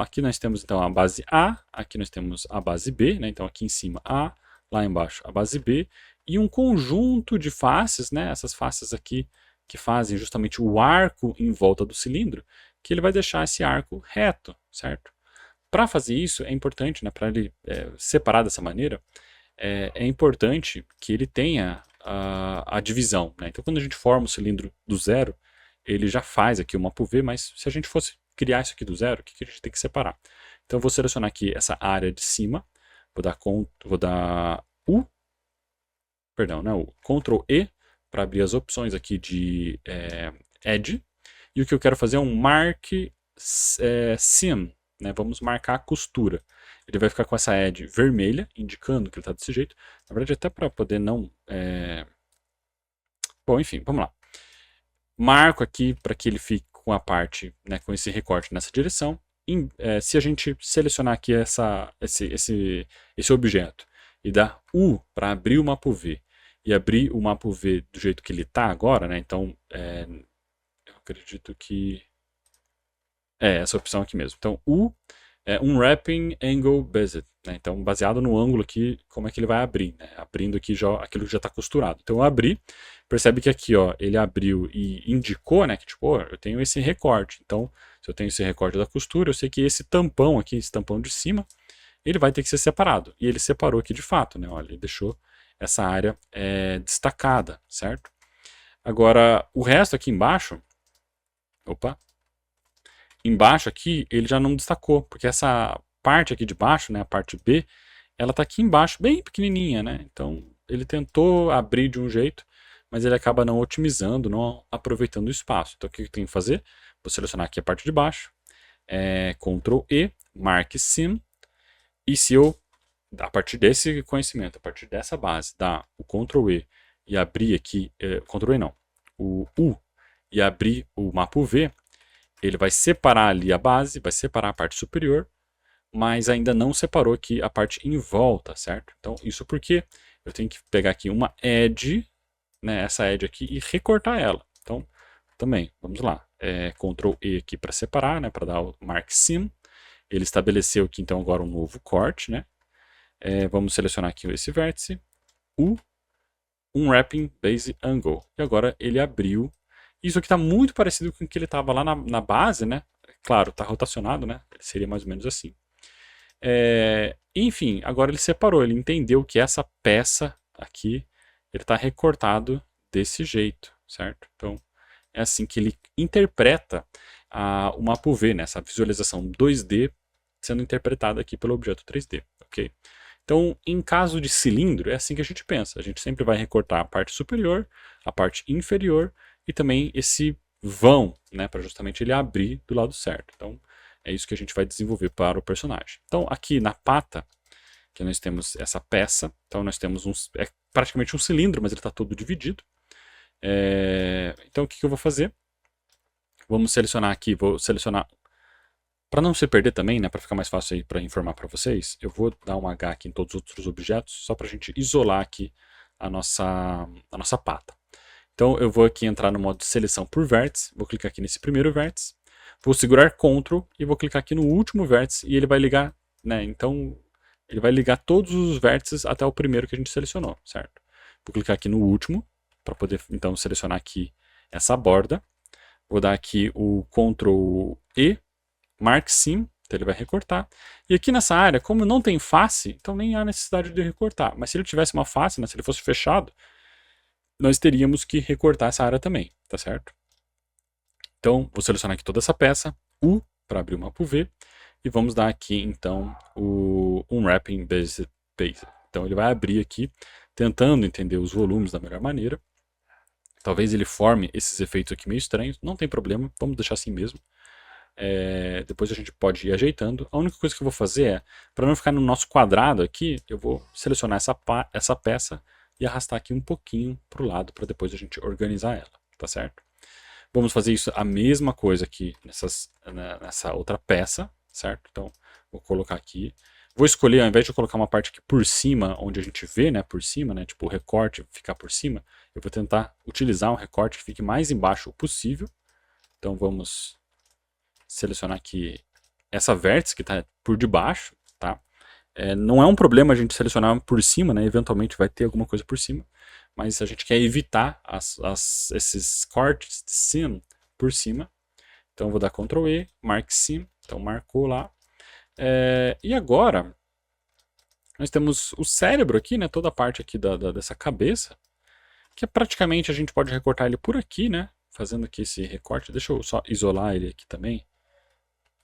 aqui nós temos então a base A, aqui nós temos a base B, né? Então aqui em cima A, lá embaixo a base B, e um conjunto de faces, né? Essas faces aqui que fazem justamente o arco em volta do cilindro, que ele vai deixar esse arco reto, certo? Para fazer isso é importante, né? Para ele separar dessa maneira, é importante que ele tenha a divisão, né? Então quando a gente forma o cilindro do zero, ele já faz aqui o mapa UV, mas se a gente fosse criar isso aqui do zero, o que a gente tem que separar? Então eu vou selecionar aqui essa área de cima, vou dar Ctrl E para abrir as opções aqui de Edge, e o que eu quero fazer é um Mark Seam, né? Vamos marcar a costura. Ele vai ficar com essa edge vermelha, indicando que ele está desse jeito. Na verdade, até para poder não... Bom, enfim, vamos lá. Marco aqui para que ele fique com a parte, né, com esse recorte nessa direção. Se a gente selecionar aqui esse objeto e dar U para abrir o mapa UV e abrir o mapa UV do jeito que ele está agora, né, então eu acredito que essa opção aqui mesmo. Então U, é um wrapping angle based, né? Então, baseado no ângulo aqui, como é que ele vai abrir, né? Abrindo aqui já aquilo que já está costurado. Então, eu abri, percebe que aqui, ó, ele abriu e indicou, né, que tipo, eu tenho esse recorte. Então, se eu tenho esse recorte da costura, eu sei que esse tampão aqui, esse tampão de cima, ele vai ter que ser separado. E ele separou aqui de fato, né? Olha, ele deixou essa área destacada, certo? Agora, o resto aqui embaixo, opa, embaixo aqui ele já não destacou, porque essa parte aqui de baixo, né, a parte B, ela está aqui embaixo, bem pequenininha, né? Então ele tentou abrir de um jeito, mas ele acaba não otimizando, não aproveitando o espaço. Então o que eu tenho que fazer? Vou selecionar aqui a parte de baixo, Ctrl E, Mark Sim, e se eu, a partir desse conhecimento, a partir dessa base, dar o Ctrl E e abrir aqui, Ctrl E não, o U e abrir o mapa UV, ele vai separar ali a base, vai separar a parte superior, mas ainda não separou aqui a parte em volta, certo? Então, isso porque eu tenho que pegar aqui uma edge, né, essa edge aqui, e recortar ela. Então, também, vamos lá. Ctrl E aqui para separar, né, para dar o Mark Sim. Ele estabeleceu aqui, então, agora um novo corte, né? Vamos selecionar aqui esse vértice, um Wrapping Base Angle. E agora ele abriu. Isso aqui está muito parecido com o que ele estava lá na base, né? Claro, está rotacionado, né? Ele seria mais ou menos assim. Enfim, agora ele separou, ele entendeu que essa peça aqui, ele está recortado desse jeito, certo? Então, é assim que ele interpreta o mapa UV, né? Essa visualização 2D sendo interpretada aqui pelo objeto 3D, ok? Então, em caso de cilindro, é assim que a gente pensa. A gente sempre vai recortar a parte superior, a parte inferior e também esse vão, né, para justamente ele abrir do lado certo. Então, é isso que a gente vai desenvolver para o personagem. Então, aqui na pata, que nós temos essa peça, então nós temos praticamente um cilindro, mas ele está todo dividido. Então, o que eu vou fazer? Vamos selecionar aqui, vou selecionar. Para não se perder também, né, para ficar mais fácil aí para informar para vocês, eu vou dar um H aqui em todos os outros objetos, só para a gente isolar aqui a nossa pata. Então eu vou aqui entrar no modo de seleção por vértice, vou clicar aqui nesse primeiro vértice, vou segurar Ctrl e vou clicar aqui no último vértice e ele vai ligar, né, então ele vai ligar todos os vértices até o primeiro que a gente selecionou, certo? Vou clicar aqui no último, para poder então selecionar aqui essa borda, vou dar aqui o Ctrl E, Mark Sim, então ele vai recortar. E aqui nessa área, como não tem face, então nem há necessidade de recortar. Mas se ele tivesse uma face, né, se ele fosse fechado, nós teríamos que recortar essa área também, tá certo? Então, vou selecionar aqui toda essa peça, U, para abrir o mapa UV, e vamos dar aqui, então, um Wrapping Base. Então ele vai abrir aqui, tentando entender os volumes da melhor maneira. Talvez ele forme esses efeitos aqui meio estranhos, não tem problema, vamos deixar assim mesmo. Depois a gente pode ir ajeitando. A única coisa que eu vou fazer é, para não ficar no nosso quadrado aqui, eu vou selecionar essa peça e arrastar aqui um pouquinho para o lado, para depois a gente organizar ela, tá certo? Vamos fazer isso, a mesma coisa aqui nessa outra peça, certo? Então, vou colocar aqui. Vou escolher, ao invés de eu colocar uma parte aqui por cima, onde a gente vê, né, por cima, né, tipo o recorte ficar por cima, eu vou tentar utilizar um recorte que fique mais embaixo possível. Então, vamos selecionar aqui essa vértice que está por debaixo, tá? Não é um problema a gente selecionar por cima, né? Eventualmente vai ter alguma coisa por cima, mas a gente quer evitar esses cortes de sim por cima. Então eu vou dar Ctrl E, Mark Sim, então marcou lá. E agora nós temos o cérebro aqui, né? Toda a parte aqui dessa cabeça, que praticamente a gente pode recortar ele por aqui, né? Fazendo aqui esse recorte. Deixa eu só isolar ele aqui também,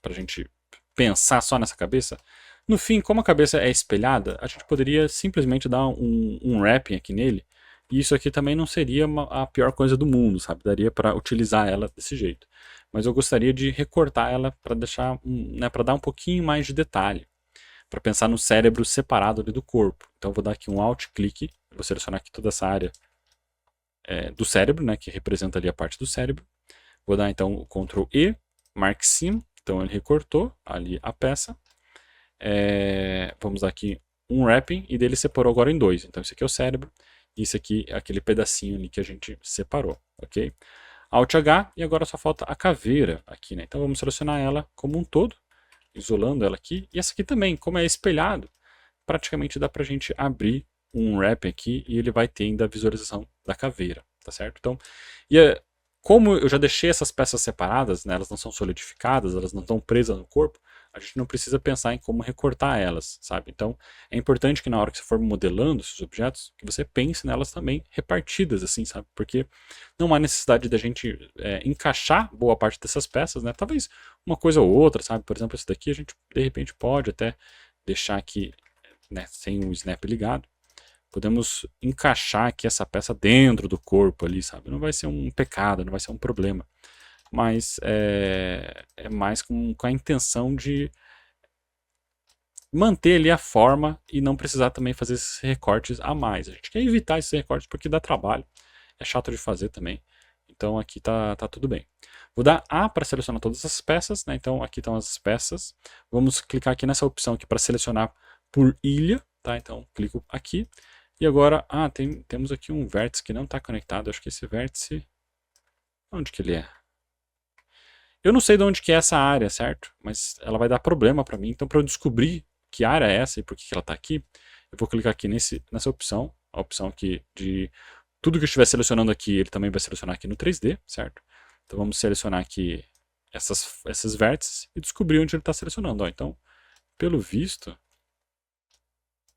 para a gente pensar só nessa cabeça. No fim, como a cabeça é espelhada, a gente poderia simplesmente dar um wrapping aqui nele, e isso aqui também não seria a pior coisa do mundo, sabe? Daria para utilizar ela desse jeito. Mas eu gostaria de recortar ela para deixar, né, para dar um pouquinho mais de detalhe, para pensar no cérebro separado ali do corpo. Então eu vou dar aqui um Alt-clique, vou selecionar aqui toda essa área do cérebro, né, que representa ali a parte do cérebro. Vou dar então o Ctrl E, Mark Sim, então ele recortou ali a peça. Vamos dar aqui um wrapping e dele separou agora em dois. Então esse aqui é o cérebro e esse aqui é aquele pedacinho ali que a gente separou, ok? Alt H e agora só falta a caveira aqui, né? Então vamos selecionar ela como um todo. isolando ela aqui. E essa aqui também, como é espelhado, praticamente dá pra gente abrir um wrap aqui e ele vai ter ainda a visualização da caveira, tá certo? Então, como eu já deixei essas peças separadas, né, elas não são solidificadas, elas não estão presas no corpo, a gente não precisa pensar em como recortar elas, sabe? Então, é importante que na hora que você for modelando esses objetos, que você pense nelas também repartidas, assim, sabe? Porque não há necessidade da gente encaixar boa parte dessas peças, né? Talvez uma coisa ou outra, sabe? Por exemplo, esse daqui a gente, de repente, pode até deixar aqui, né, sem o snap ligado. Podemos encaixar aqui essa peça dentro do corpo ali, sabe? Não vai ser um pecado, não vai ser um problema. Mas é mais com a intenção de manter ali a forma e não precisar também fazer esses recortes a mais. A gente quer evitar esses recortes porque dá trabalho, é chato de fazer também. Então aqui tá tudo bem. Vou dar A para selecionar todas as peças, né? Então aqui estão as peças. Vamos clicar aqui nessa opção aqui para selecionar por ilha, tá? Então clico aqui. E agora, temos aqui um vértice que não está conectado. Acho que esse vértice, onde que ele é? Eu não sei de onde que é essa área, certo? Mas ela vai dar problema para mim. Então, para eu descobrir que área é essa e por que ela está aqui, eu vou clicar aqui nessa opção. A opção aqui de tudo que eu estiver selecionando aqui, ele também vai selecionar aqui no 3D, certo? Então, vamos selecionar aqui esses vértices e descobrir onde ele está selecionando. Ó, então, pelo visto,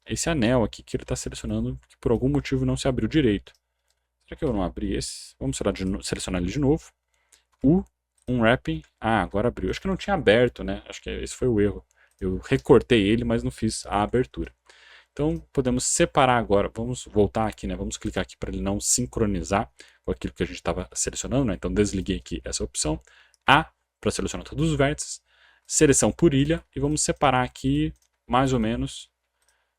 esse anel aqui que ele está selecionando, que por algum motivo não se abriu direito. Será que eu não abri esse? Vamos selecionar ele de novo. Unwrapping. Agora abriu. Acho que não tinha aberto, né? Acho que esse foi o erro. Eu recortei ele, mas não fiz a abertura. Então podemos separar agora. Vamos voltar aqui, né? Vamos clicar aqui para ele não sincronizar com aquilo que a gente estava selecionando, né? Então desliguei aqui essa opção. A para selecionar todos os vértices. Seleção por ilha. E vamos separar aqui mais ou menos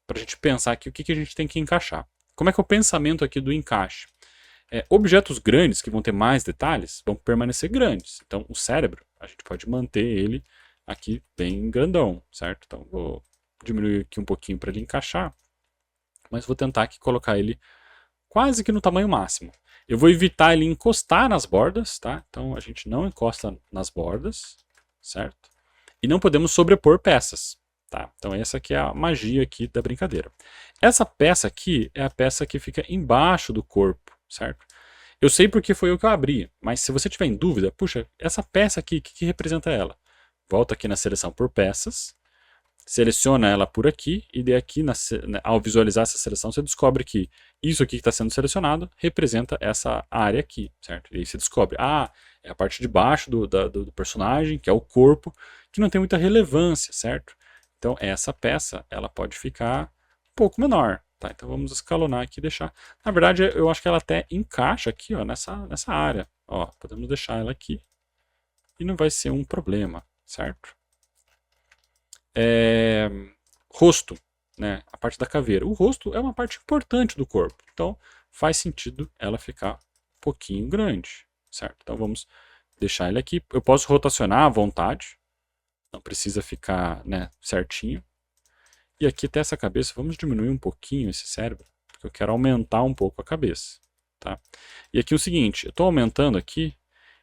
para a gente pensar aqui o que a gente tem que encaixar. Como é que é o pensamento aqui do encaixe? Objetos grandes, que vão ter mais detalhes, vão permanecer grandes. Então, o cérebro, a gente pode manter ele aqui bem grandão, certo? Então, vou diminuir aqui um pouquinho para ele encaixar, mas vou tentar aqui colocar ele quase que no tamanho máximo. Eu vou evitar ele encostar nas bordas, tá? Então, a gente não encosta nas bordas, certo? E não podemos sobrepor peças. Tá? Então essa aqui é a magia aqui da brincadeira. Essa peça aqui é a peça que fica embaixo do corpo, certo? Eu sei porque foi o que eu abri, mas se você tiver em dúvida, puxa, essa peça aqui, o que representa ela? Volta aqui na seleção por peças, seleciona ela por aqui, e daí aqui, ao visualizar essa seleção, você descobre que isso aqui que está sendo selecionado representa essa área aqui, certo? E aí você descobre, é a parte de baixo do personagem, que é o corpo, que não tem muita relevância, certo? Então essa peça, ela pode ficar um pouco menor, tá? Então vamos escalonar aqui e deixar. Na verdade, eu acho que ela até encaixa aqui, ó, nessa área. Ó, podemos deixar ela aqui e não vai ser um problema, certo? Rosto, né? A parte da caveira. O rosto é uma parte importante do corpo, então faz sentido ela ficar um pouquinho grande, certo? Então vamos deixar ele aqui. Eu posso rotacionar à vontade. Não precisa ficar, né, certinho. E aqui até essa cabeça, vamos diminuir um pouquinho esse cérebro, porque eu quero aumentar um pouco a cabeça. Tá? E aqui o seguinte, eu estou aumentando aqui,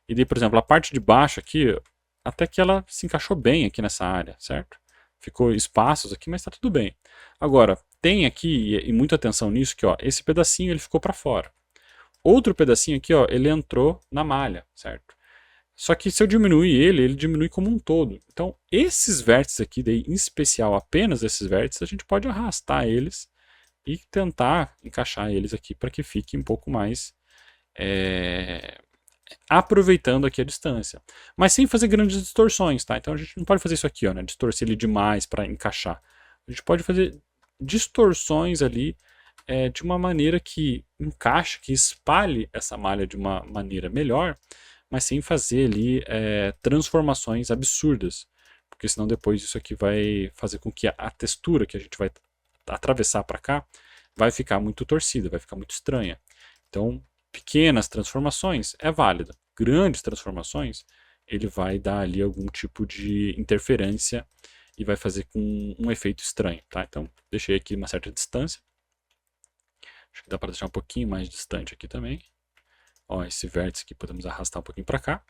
e daí, por exemplo, a parte de baixo aqui, até que ela se encaixou bem aqui nessa área, certo? Ficou espaços aqui, mas está tudo bem. Agora, tem aqui, e muita atenção nisso, que ó, esse pedacinho ele ficou para fora. Outro pedacinho aqui, ó, ele entrou na malha, certo? Só que se eu diminuir ele diminui como um todo. Então, esses vértices aqui, daí, em especial apenas esses vértices, a gente pode arrastar eles e tentar encaixar eles aqui para que fique um pouco mais aproveitando aqui a distância. Mas sem fazer grandes distorções, tá? Então a gente não pode fazer isso aqui, ó, né? Distorcer ele demais para encaixar. A gente pode fazer distorções ali de uma maneira que encaixe, que espalhe essa malha de uma maneira melhor, mas sem fazer ali transformações absurdas, porque senão depois isso aqui vai fazer com que a textura que a gente vai atravessar para cá vai ficar muito torcida, vai ficar muito estranha. Então, pequenas transformações é válida. Grandes transformações, ele vai dar ali algum tipo de interferência e vai fazer com um efeito estranho, tá? Então, deixei aqui uma certa distância. Acho que dá para deixar um pouquinho mais distante aqui também. Ó, esse vértice aqui podemos arrastar um pouquinho para cá.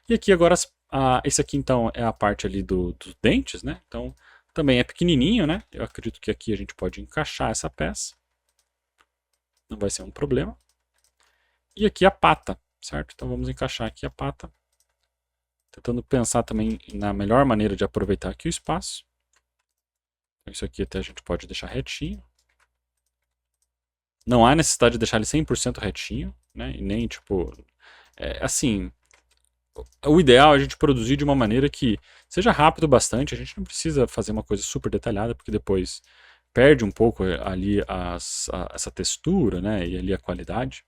E aqui agora, esse aqui então é a parte ali dos dentes, né? Então também é pequenininho, né? Eu acredito que aqui a gente pode encaixar essa peça. Não vai ser um problema. E aqui a pata, certo? Então vamos encaixar aqui a pata. Tentando pensar também na melhor maneira de aproveitar aqui o espaço. Então, isso aqui até a gente pode deixar retinho. Não há necessidade de deixar ele 100% retinho, né? E nem tipo... assim, o ideal é a gente produzir de uma maneira que seja rápido bastante. A gente não precisa fazer uma coisa super detalhada, porque depois perde um pouco ali essa textura, né? E ali a qualidade.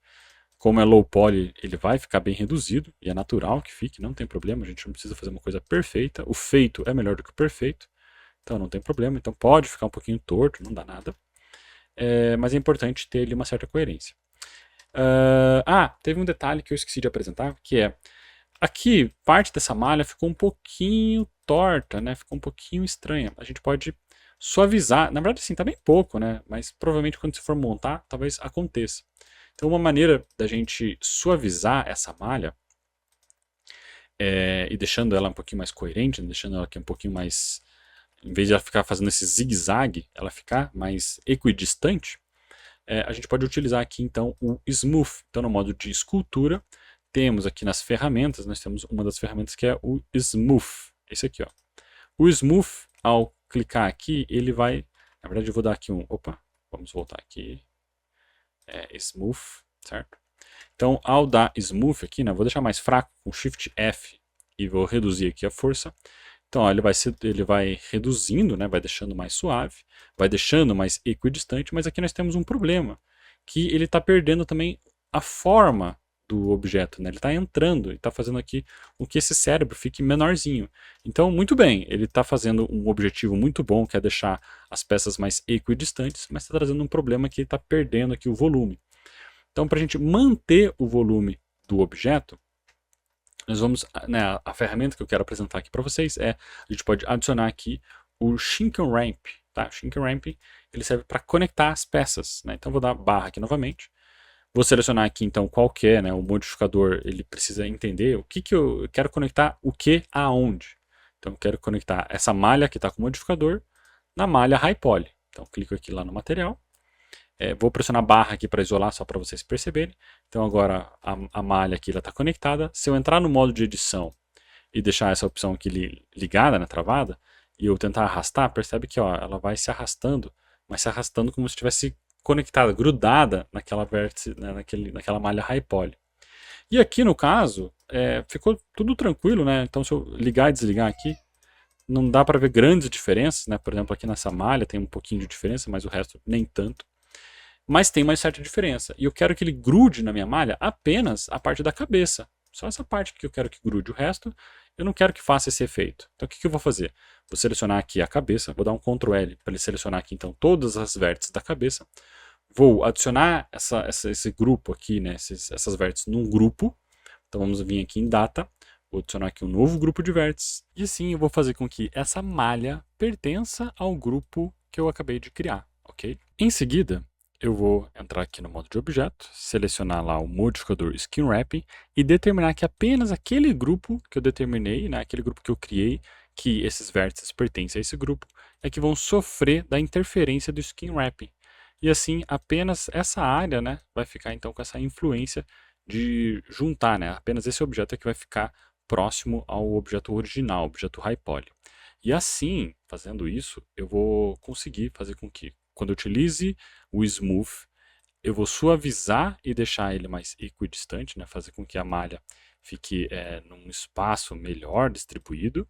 Como é low poly, ele vai ficar bem reduzido, e é natural que fique, não tem problema, a gente não precisa fazer uma coisa perfeita. O feito é melhor do que o perfeito, então não tem problema. Então pode ficar um pouquinho torto, não dá nada. Mas é importante ter ali uma certa coerência. Teve um detalhe que eu esqueci de apresentar, que é, aqui, parte dessa malha ficou um pouquinho torta, né? Ficou um pouquinho estranha. A gente pode suavizar, na verdade assim, tá bem pouco, né? Mas provavelmente quando você for montar, talvez aconteça. Então uma maneira da gente suavizar essa malha, e deixando ela um pouquinho mais coerente, deixando ela aqui um pouquinho mais, em vez de ela ficar fazendo esse zigue-zague, ela ficar mais equidistante, a gente pode utilizar aqui então o Smooth. Então no modo de escultura, temos aqui nas ferramentas, nós temos uma das ferramentas que é o Smooth, esse aqui, ó. O Smooth, ao clicar aqui, ele vai, na verdade eu vou dar aqui vamos voltar aqui, Smooth, certo? Então, ao dar Smooth aqui, né, vou deixar mais fraco com Shift F e vou reduzir aqui a força. Então, ó, ele vai reduzindo, né, vai deixando mais suave, vai deixando mais equidistante, mas aqui nós temos um problema, que ele está perdendo também a forma do objeto, né? Ele está entrando e está fazendo aqui com que esse cérebro fique menorzinho. Então, muito bem, ele está fazendo um objetivo muito bom, que é deixar as peças mais equidistantes, mas está trazendo um problema que ele está perdendo aqui o volume. Então, para a gente manter o volume do objeto, nós vamos, né, a ferramenta que eu quero apresentar aqui para vocês a gente pode adicionar aqui o Shrink Ramp. Tá? O Shrink Ramp ele serve para conectar as peças. Né? Então, vou dar barra aqui novamente. Vou selecionar aqui então qual que é, né, o modificador, ele precisa entender o que eu quero conectar, o que aonde. Então eu quero conectar essa malha que está com o modificador na malha High Poly. Então clico aqui lá no material, vou pressionar barra aqui para isolar só para vocês perceberem. Então agora a malha aqui está conectada. Se eu entrar no modo de edição e deixar essa opção aqui ligada, né, travada, e eu tentar arrastar, percebe que ó, ela vai se arrastando, mas se arrastando como se estivesse conectada, grudada naquela vértice, né, naquela malha High Poly. E aqui no caso, ficou tudo tranquilo, né? Então se eu ligar e desligar aqui, não dá para ver grandes diferenças, né? Por exemplo, aqui nessa malha tem um pouquinho de diferença, mas o resto nem tanto. Mas tem uma certa diferença. E eu quero que ele grude na minha malha apenas a parte da cabeça. Só essa parte que eu quero que grude. O resto, eu não quero que faça esse efeito. Então o que eu vou fazer? Vou selecionar aqui a cabeça, vou dar um Ctrl L para ele selecionar aqui então todas as vértices da cabeça. Vou adicionar esse grupo aqui, né, essas vértices num grupo. Então vamos vir aqui em Data, vou adicionar aqui um novo grupo de vértices. E assim eu vou fazer com que essa malha pertença ao grupo que eu acabei de criar, ok? Em seguida, eu vou entrar aqui no modo de objeto, selecionar lá o modificador Skin Wrapping e determinar que apenas aquele grupo que eu determinei, né, aquele grupo que eu criei, que esses vértices pertencem a esse grupo, é que vão sofrer da interferência do Skin Wrapping. E assim, apenas essa área, né, vai ficar então com essa influência de juntar, né, apenas esse objeto é que vai ficar próximo ao objeto original, o objeto High Poly. E assim, fazendo isso, eu vou conseguir fazer com que, quando eu utilize o Smooth, eu vou suavizar e deixar ele mais equidistante, né, fazer com que a malha fique num espaço melhor distribuído,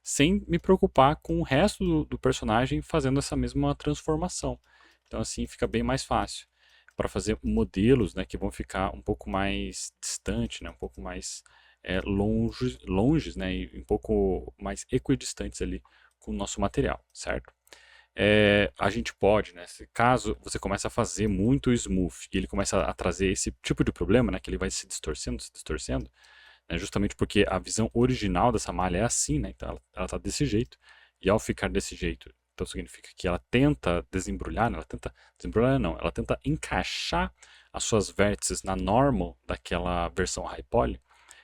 sem me preocupar com o resto do personagem fazendo essa mesma transformação. Então assim fica bem mais fácil para fazer modelos, né, que vão ficar um pouco mais distantes, né, um pouco mais longes, né, e um pouco mais equidistantes ali com o nosso material, certo? A gente pode, né, caso você comece a fazer muito smooth e ele começa a trazer esse tipo de problema, né, que ele vai se distorcendo, né, justamente porque a visão original dessa malha é assim, né, então ela está desse jeito, e ao ficar desse jeito, Então significa que ela tenta desembrulhar, ela tenta desembrulhar não, ela tenta encaixar as suas vértices na normal daquela versão high poly.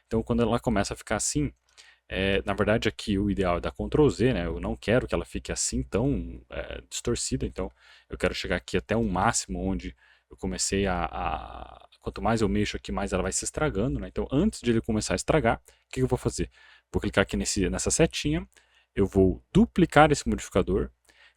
Então quando ela começa a ficar assim, na verdade aqui o ideal é dar Ctrl Z, né? Eu não quero que ela fique assim tão distorcida, então eu quero chegar aqui até um máximo onde eu comecei quanto mais eu mexo aqui, mais ela vai se estragando, né? Então antes de ele começar a estragar, o que eu vou fazer? Vou clicar aqui nessa setinha, eu vou duplicar esse modificador,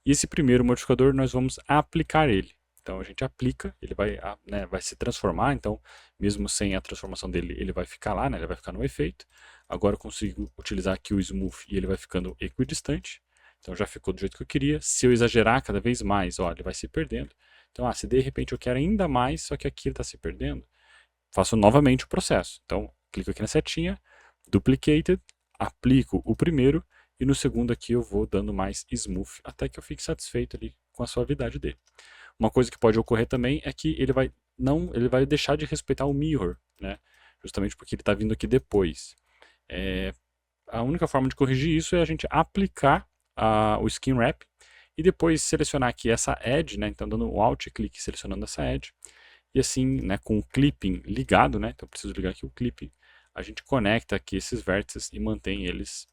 e esse primeiro modificador nós vamos aplicar ele. Então a gente aplica, ele vai se transformar, então mesmo sem a transformação dele, ele vai ficar lá, né? Ele vai ficar no efeito. Agora eu consigo utilizar aqui o Smooth e ele vai ficando equidistante. Então já ficou do jeito que eu queria. Se eu exagerar cada vez mais, ó, ele vai se perdendo. Então, se de repente eu quero ainda mais, só que aqui ele está se perdendo, faço novamente o processo. Então, clico aqui na setinha, Duplicated, aplico o primeiro, e no segundo aqui eu vou dando mais Smooth, até que eu fique satisfeito ali com a suavidade dele. Uma coisa que pode ocorrer também é que ele vai deixar de respeitar o Mirror, né? Justamente porque ele está vindo aqui depois. A única forma de corrigir isso é a gente aplicar o Skin Wrap e depois selecionar aqui essa Edge, né? Então dando um Alt clique selecionando essa Edge. E assim, né, com o clipping ligado, né? Então eu preciso ligar aqui o clipping. A gente conecta aqui esses vértices e mantém eles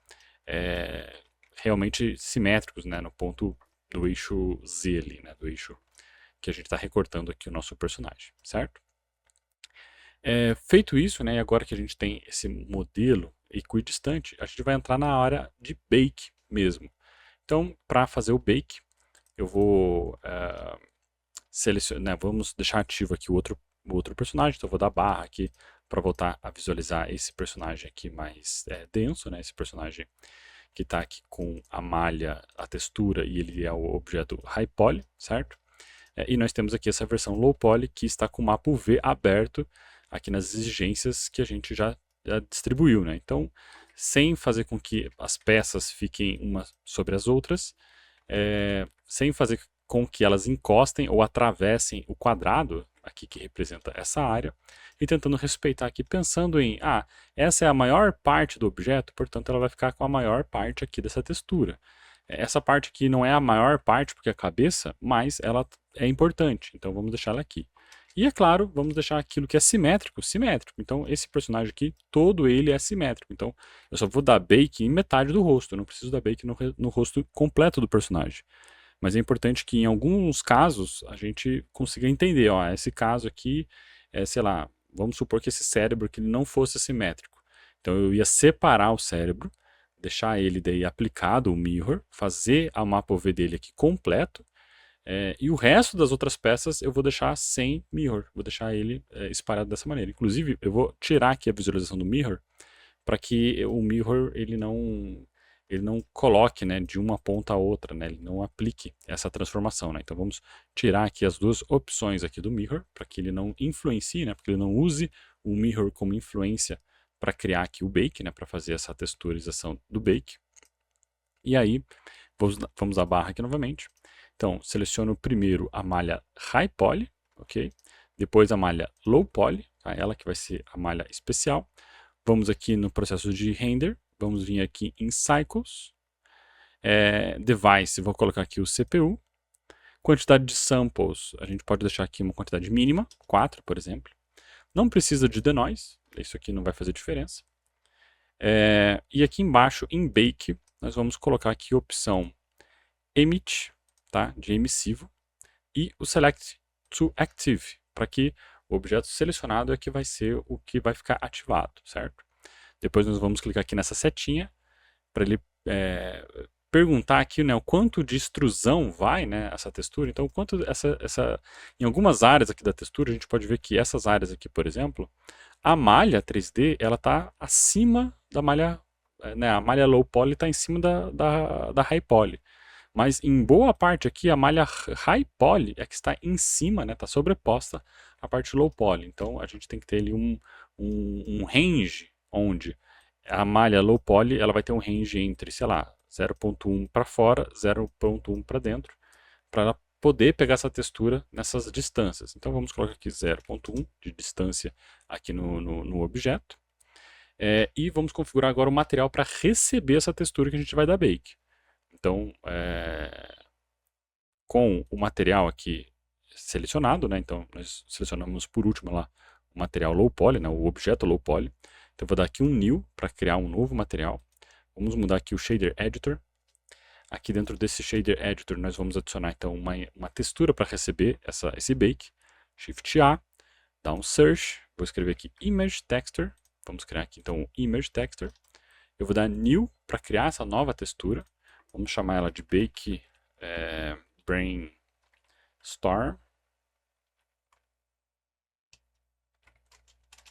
realmente simétricos, né? No ponto do eixo Z ali, né? Do eixo que a gente está recortando aqui o nosso personagem, certo? Feito isso, né, e agora que a gente tem esse modelo equidistante, a gente vai entrar na área de bake mesmo. Então, para fazer o bake, eu vou selecionar, vamos deixar ativo aqui o outro personagem, então eu vou dar barra aqui para voltar a visualizar esse personagem aqui mais denso, né, esse personagem que está aqui com a malha, a textura, e ele é o objeto High Poly, certo? E nós temos aqui essa versão Low Poly que está com o mapa UV aberto aqui nas exigências que a gente já distribuiu, né? Então, sem fazer com que as peças fiquem umas sobre as outras, sem fazer com que elas encostem ou atravessem o quadrado aqui que representa essa área, e tentando respeitar aqui, pensando em, essa é a maior parte do objeto, portanto ela vai ficar com a maior parte aqui dessa textura. Essa parte aqui não é a maior parte, porque é a cabeça, mas ela é importante, então vamos deixar ela aqui. E é claro, vamos deixar aquilo que é simétrico, simétrico. Então esse personagem aqui, todo ele é simétrico. Então eu só vou dar bake em metade do rosto, eu não preciso dar bake no rosto completo do personagem. Mas é importante que em alguns casos a gente consiga entender, esse caso aqui, sei lá, vamos supor que esse cérebro que não fosse simétrico. Então eu ia separar o cérebro, deixar ele daí aplicado, o mirror, fazer a mapa UV dele aqui completo, e o resto das outras peças eu vou deixar sem mirror, vou deixar ele espalhado dessa maneira. Inclusive eu vou tirar aqui a visualização do mirror, para que o mirror ele não coloque, né, de uma ponta a outra, né, ele não aplique essa transformação, né. Então vamos tirar aqui as duas opções aqui do mirror, para que ele não influencie, né, para que ele não use o mirror como influência para criar aqui o bake, né, para fazer essa texturização do bake. E aí, vamos à barra aqui novamente. Então, seleciono primeiro a malha High Poly, ok? Depois a malha Low Poly, tá? Ela que vai ser a malha especial. Vamos aqui no processo de render, vamos vir aqui em Cycles, Device, vou colocar aqui o CPU. Quantidade de samples, a gente pode deixar aqui uma quantidade mínima, 4, por exemplo. Não precisa de denoise, isso aqui não vai fazer diferença. E aqui embaixo, em Bake, nós vamos colocar aqui a opção Emit, tá? De emissivo, e o Select to Active, para que o objeto selecionado é que vai ser o que vai ficar ativado, certo? Depois nós vamos clicar aqui nessa setinha, para ele perguntar aqui, né, o quanto de extrusão vai, né, essa textura. Então, quanto em algumas áreas aqui da textura, a gente pode ver que essas áreas aqui, por exemplo, a malha 3D, ela está acima da malha, né, a malha Low Poly está em cima da High Poly. Mas em boa parte aqui, a malha High Poly é que está em cima, né, está sobreposta à parte Low Poly. Então a gente tem que ter ali um range, onde a malha Low Poly ela vai ter um range entre, sei lá, 0.1 para fora, 0.1 para dentro, para ela poder pegar essa textura nessas distâncias. Então vamos colocar aqui 0.1 de distância aqui no objeto. E vamos configurar agora o material para receber essa textura que a gente vai dar bake. Então, com o material aqui selecionado, né? Então nós selecionamos por último lá o material low poly, né? O objeto low poly. Então eu vou dar aqui um new para criar um novo material. Vamos mudar aqui o shader editor. Aqui dentro desse shader editor nós vamos adicionar então uma textura para receber esse bake. Shift A, dá um search, vou escrever aqui image texture. Vamos criar aqui então o image texture. Eu vou dar new para criar essa nova textura. Vamos chamar ela de bake brainstorm.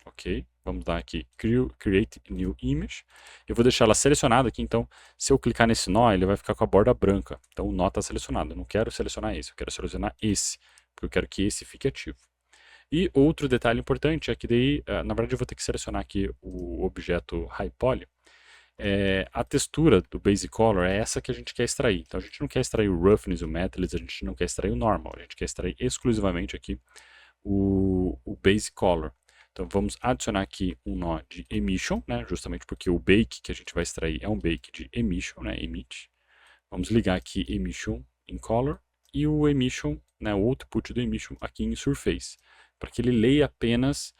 Ok, vamos dar aqui create new image. Eu vou deixar ela selecionada aqui, então se eu clicar nesse nó, ele vai ficar com a borda branca. Então o nó está selecionado. Eu não quero selecionar esse, eu quero selecionar esse, porque eu quero que esse fique ativo. E outro detalhe importante é que daí, na verdade eu vou ter que selecionar aqui o objeto high poly. A textura do base color é essa que a gente quer extrair. Então a gente não quer extrair o roughness, o metallics, a gente não quer extrair o normal, a gente quer extrair exclusivamente aqui o base color. Então vamos adicionar aqui um nó de emission, né, justamente porque o bake que a gente vai extrair é um bake de emission, né, emit. Vamos ligar aqui emission em color e o emission, né, o output do emission aqui em surface, para que ele leia apenas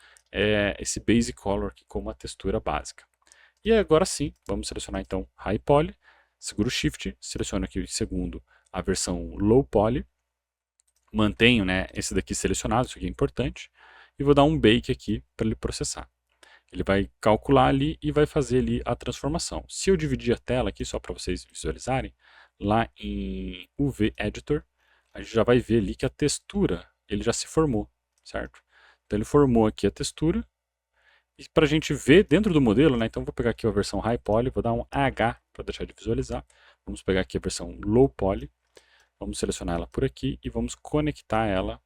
esse base color aqui como a textura básica. E agora sim, vamos selecionar então High Poly, seguro Shift, seleciono aqui o segundo a versão Low Poly, mantenho, né, esse daqui selecionado, isso aqui é importante, e vou dar um Bake aqui para ele processar. Ele vai calcular ali e vai fazer ali a transformação. Se eu dividir a tela aqui, só para vocês visualizarem, lá em UV Editor, a gente já vai ver ali que a textura, ele já se formou, certo? Então ele formou aqui a textura, e para a gente ver dentro do modelo, né, então vou pegar aqui a versão High Poly, vou dar um H para deixar de visualizar. Vamos pegar aqui a versão Low Poly, vamos selecionar ela por aqui e vamos conectar ela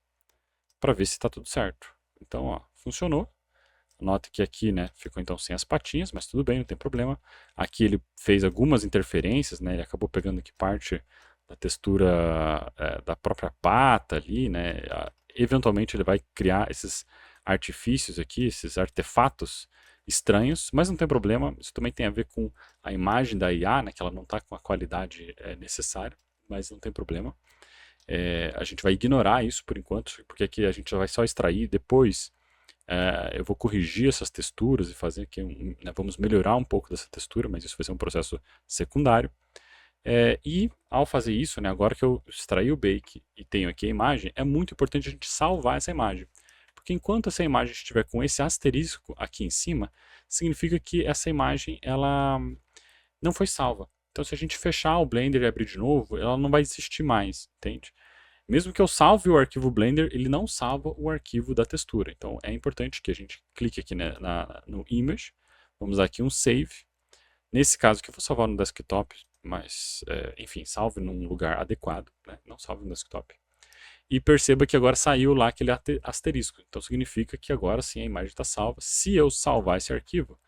para ver se está tudo certo. Então, ó, funcionou. Note que aqui, né, ficou então sem as patinhas, mas tudo bem, não tem problema. Aqui ele fez algumas interferências, né, ele acabou pegando aqui parte da textura da própria pata ali, né. Eventualmente ele vai criar esses artifícios aqui, esses artefatos estranhos, mas não tem problema. Isso também tem a ver com a imagem da IA, né, que ela não está com a qualidade necessária, mas não tem problema. A gente vai ignorar isso por enquanto, porque aqui a gente vai só extrair depois. Eu vou corrigir essas texturas e fazer aqui, né, vamos melhorar um pouco dessa textura, mas isso vai ser um processo secundário. E ao fazer isso, né, agora que eu extraí o bake e tenho aqui a imagem, é muito importante a gente salvar essa imagem. Porque enquanto essa imagem estiver com esse asterisco aqui em cima, significa que essa imagem ela não foi salva. Então se a gente fechar o Blender e abrir de novo, ela não vai existir mais, entende? Mesmo que eu salve o arquivo Blender, ele não salva o arquivo da textura. Então é importante que a gente clique aqui, né, no Image, vamos dar aqui um Save. Nesse caso aqui eu vou salvar no desktop, mas enfim, salve num lugar adequado, né? Não salve no desktop. E perceba que agora saiu lá aquele asterisco. Então significa que agora sim a imagem está salva. Se eu salvar esse arquivo,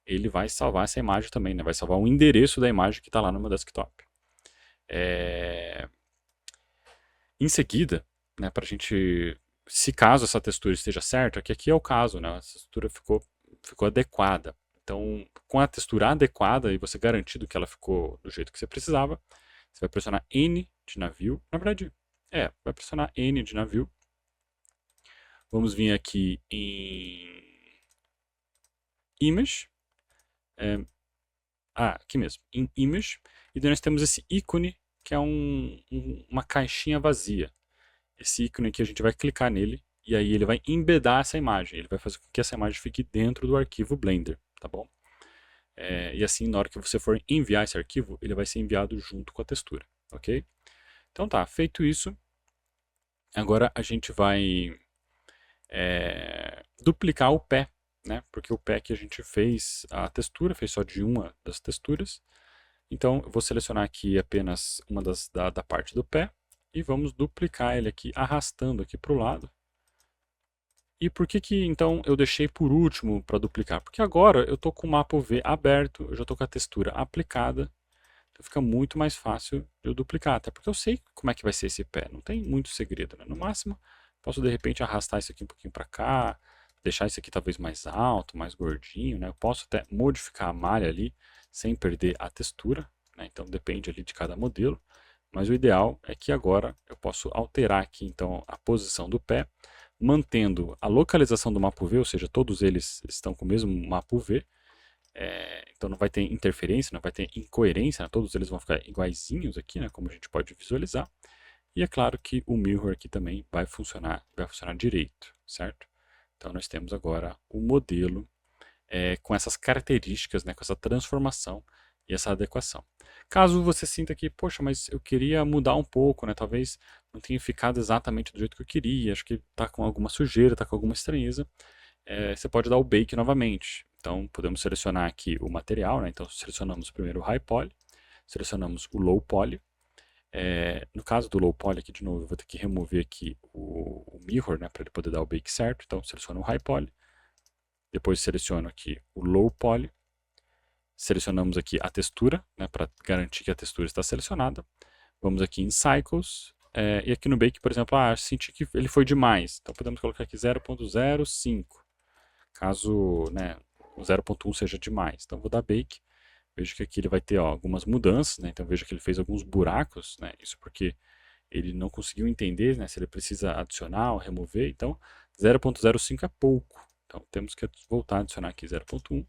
ele vai salvar essa imagem também, né? Vai salvar o endereço da imagem que está lá no meu desktop. Em seguida, né, para a gente, se caso essa textura esteja certa, que aqui é o caso, né, a textura ficou adequada. Então, com a textura adequada e você garantido que ela ficou do jeito que você precisava, você vai pressionar N de navio. Na verdade, vai pressionar N de navio. Vamos vir aqui em Image. Aqui mesmo, em Image. E daí nós temos esse ícone, que é uma caixinha vazia. Esse ícone aqui a gente vai clicar nele e aí ele vai embedar essa imagem. Ele vai fazer com que essa imagem fique dentro do arquivo Blender, tá bom? E assim, na hora que você for enviar esse arquivo, ele vai ser enviado junto com a textura, ok? Então tá, feito isso, agora a gente vai duplicar o pé, né? Porque o pé que a gente fez, a textura, fez só de uma das texturas. Então eu vou selecionar aqui apenas uma da parte do pé e vamos duplicar ele aqui, arrastando aqui para o lado. E por que então eu deixei por último para duplicar? Porque agora eu estou com o mapa UV aberto, eu já estou com a textura aplicada, então fica muito mais fácil de eu duplicar, até porque eu sei como é que vai ser esse pé, não tem muito segredo, né? No máximo, posso de repente arrastar isso aqui um pouquinho para cá, deixar isso aqui talvez mais alto, mais gordinho, né? Eu posso até modificar a malha ali, sem perder a textura, né? Então depende ali de cada modelo, Mas o ideal é que agora eu posso alterar aqui então a posição do pé, mantendo a localização do mapa UV, ou seja, todos eles estão com o mesmo mapa UV, então não vai ter interferência, não vai ter incoerência, né? Todos eles vão ficar iguaizinhos aqui, né? Como a gente pode visualizar. E é claro que o mirror aqui também vai funcionar direito, certo? Então nós temos agora o modelo com essas características, né? Com essa transformação e essa adequação. Caso você sinta que, poxa, mas eu queria mudar um pouco, né? Talvez não tenha ficado exatamente do jeito que eu queria, acho que está com alguma sujeira, está com alguma estranheza, você pode dar o bake novamente. Então podemos selecionar aqui o material, né? Então selecionamos primeiro o High Poly, selecionamos o Low Poly. No caso do Low Poly aqui de novo, eu vou ter que remover aqui o Mirror, né? Para ele poder dar o bake certo. Então seleciono o High Poly, depois seleciono aqui o Low Poly, selecionamos aqui a textura, né? Para garantir que a textura está selecionada. Vamos aqui em Cycles, e aqui no Bake, por exemplo, senti que ele foi demais. Então podemos colocar aqui 0.05. Caso, né, o 0.1 seja demais. Então vou dar bake, vejo que aqui ele vai ter algumas mudanças, né, então vejo que ele fez alguns buracos, né, isso porque ele não conseguiu entender, né, se ele precisa adicionar ou remover, então 0.05 é pouco, então temos que voltar a adicionar aqui 0.1,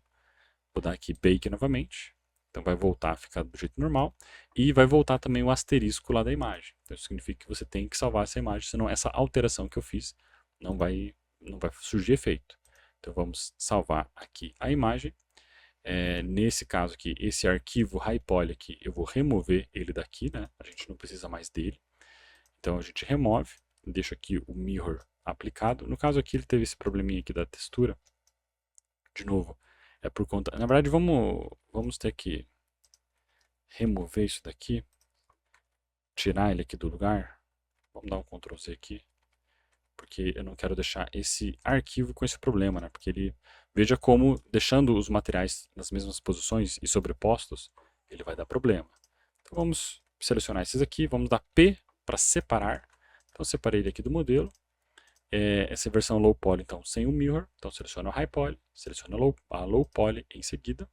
vou dar aqui bake novamente, então vai voltar a ficar do jeito normal, e vai voltar também o asterisco lá da imagem, então isso significa que você tem que salvar essa imagem, senão essa alteração que eu fiz não vai surgir efeito. Então vamos salvar aqui a imagem. Nesse caso aqui, esse arquivo HighPoly aqui, eu vou remover ele daqui, né? A gente não precisa mais dele. Então a gente remove, deixa aqui o mirror aplicado. No caso aqui ele teve esse probleminha aqui da textura. De novo, é por conta... Na verdade vamos ter que remover isso daqui, tirar ele aqui do lugar. Vamos dar um Ctrl Z aqui, porque eu não quero deixar esse arquivo com esse problema, né? Porque ele, veja como, deixando os materiais nas mesmas posições e sobrepostos, ele vai dar problema. Então vamos selecionar esses aqui, vamos dar P para separar. Então eu separei ele aqui do modelo. Essa versão Low Poly, então, sem o Mirror. Então seleciono o High Poly, seleciono a Low Poly em seguida.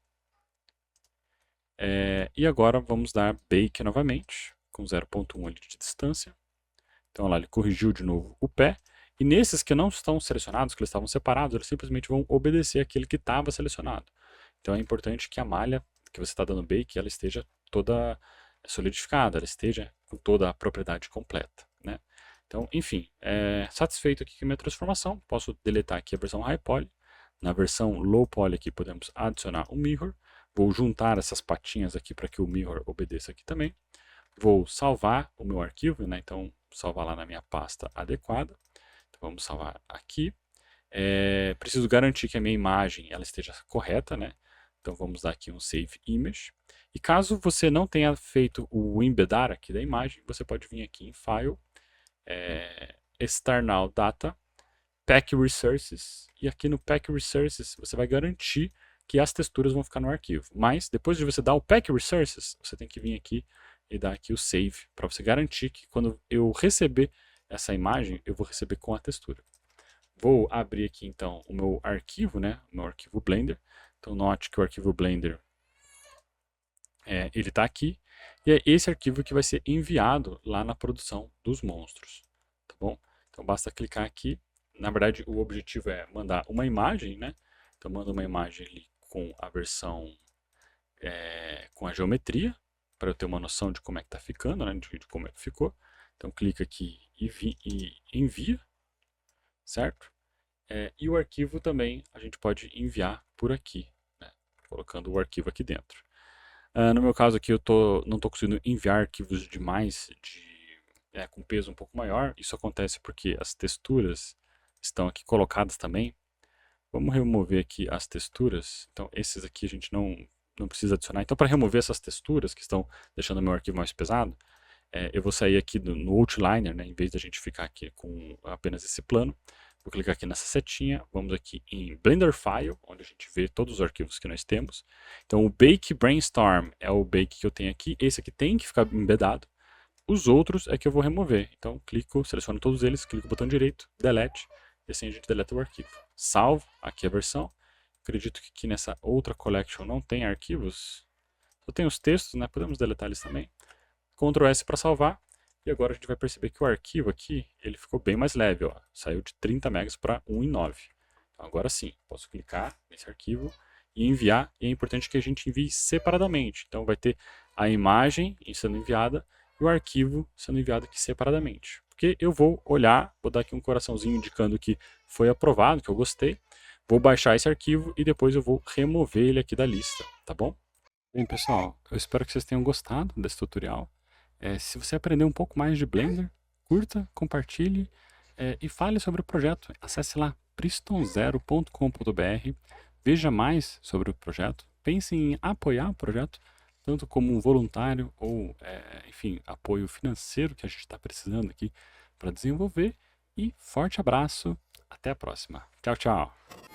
E agora vamos dar Bake novamente, com 0.1 ali de distância. Então lá ele corrigiu de novo o pé. E nesses que não estão selecionados, que eles estavam separados, eles simplesmente vão obedecer aquele que estava selecionado. Então é importante que a malha que você está dando bake, ela esteja toda solidificada, ela esteja com toda a propriedade completa, né? Então, enfim, satisfeito aqui com a minha transformação, posso deletar aqui a versão High Poly. Na versão Low Poly aqui podemos adicionar o Mirror. Vou juntar essas patinhas aqui para que o Mirror obedeça aqui também. Vou salvar o meu arquivo, né? Então, salvar lá na minha pasta adequada. Então, vamos salvar aqui. Preciso garantir que a minha imagem ela esteja correta, né? Então vamos dar aqui um Save Image. E caso você não tenha feito o embedar aqui da imagem, você pode vir aqui em File, External Data, Pack Resources. E aqui no Pack Resources você vai garantir que as texturas vão ficar no arquivo. Mas depois de você dar o Pack Resources, você tem que vir aqui e dar aqui o Save, para você garantir que quando eu receber essa imagem, eu vou receber com a textura. Vou abrir aqui então o meu arquivo, né? O meu arquivo Blender. Então note que o arquivo Blender ele está aqui. E é esse arquivo que vai ser enviado lá na produção dos monstros. Tá bom? Então basta clicar aqui. Na verdade o objetivo é mandar uma imagem, né? Então manda uma imagem ali com a versão com a geometria, para eu ter uma noção de como é que está ficando, né? De como é que ficou. Então clica aqui e envia, certo? E o arquivo também a gente pode enviar por aqui, né? Colocando o arquivo aqui dentro. No meu caso aqui eu não estou conseguindo enviar arquivos demais com peso um pouco maior. Isso acontece porque as texturas estão aqui colocadas também. Vamos remover aqui as texturas. Então esses aqui a gente não precisa adicionar. Então para remover essas texturas que estão deixando o meu arquivo mais pesado, eu vou sair aqui no Outliner, né? Em vez de a gente ficar aqui com apenas esse plano. Vou clicar aqui nessa setinha, vamos aqui em Blender File, onde a gente vê todos os arquivos que nós temos. Então o Bake Brainstorm é o Bake que eu tenho aqui, esse aqui tem que ficar embedado. Os outros é que eu vou remover. Então clico, seleciono todos eles, clico no botão direito, Delete, e assim a gente deleta o arquivo. Salvo aqui a versão. Acredito que aqui nessa outra collection não tem arquivos. Só tem os textos, né? Podemos deletar eles também. Ctrl S para salvar. E agora a gente vai perceber que o arquivo aqui, ele ficou bem mais leve, ó. Saiu de 30 megas para 1,9. Então agora sim, posso clicar nesse arquivo e enviar. E é importante que a gente envie separadamente. Então vai ter a imagem sendo enviada e o arquivo sendo enviado aqui separadamente. Porque eu vou olhar, vou dar aqui um coraçãozinho indicando que foi aprovado, que eu gostei. Vou baixar esse arquivo e depois eu vou remover ele aqui da lista, tá bom? Bem, pessoal, eu espero que vocês tenham gostado desse tutorial. Se você aprender um pouco mais de Blender, curta, compartilhe e fale sobre o projeto. Acesse lá pristonzero.com.br, veja mais sobre o projeto, pense em apoiar o projeto, tanto como um voluntário ou, enfim, apoio financeiro que a gente está precisando aqui para desenvolver. E forte abraço, até a próxima. Tchau, tchau!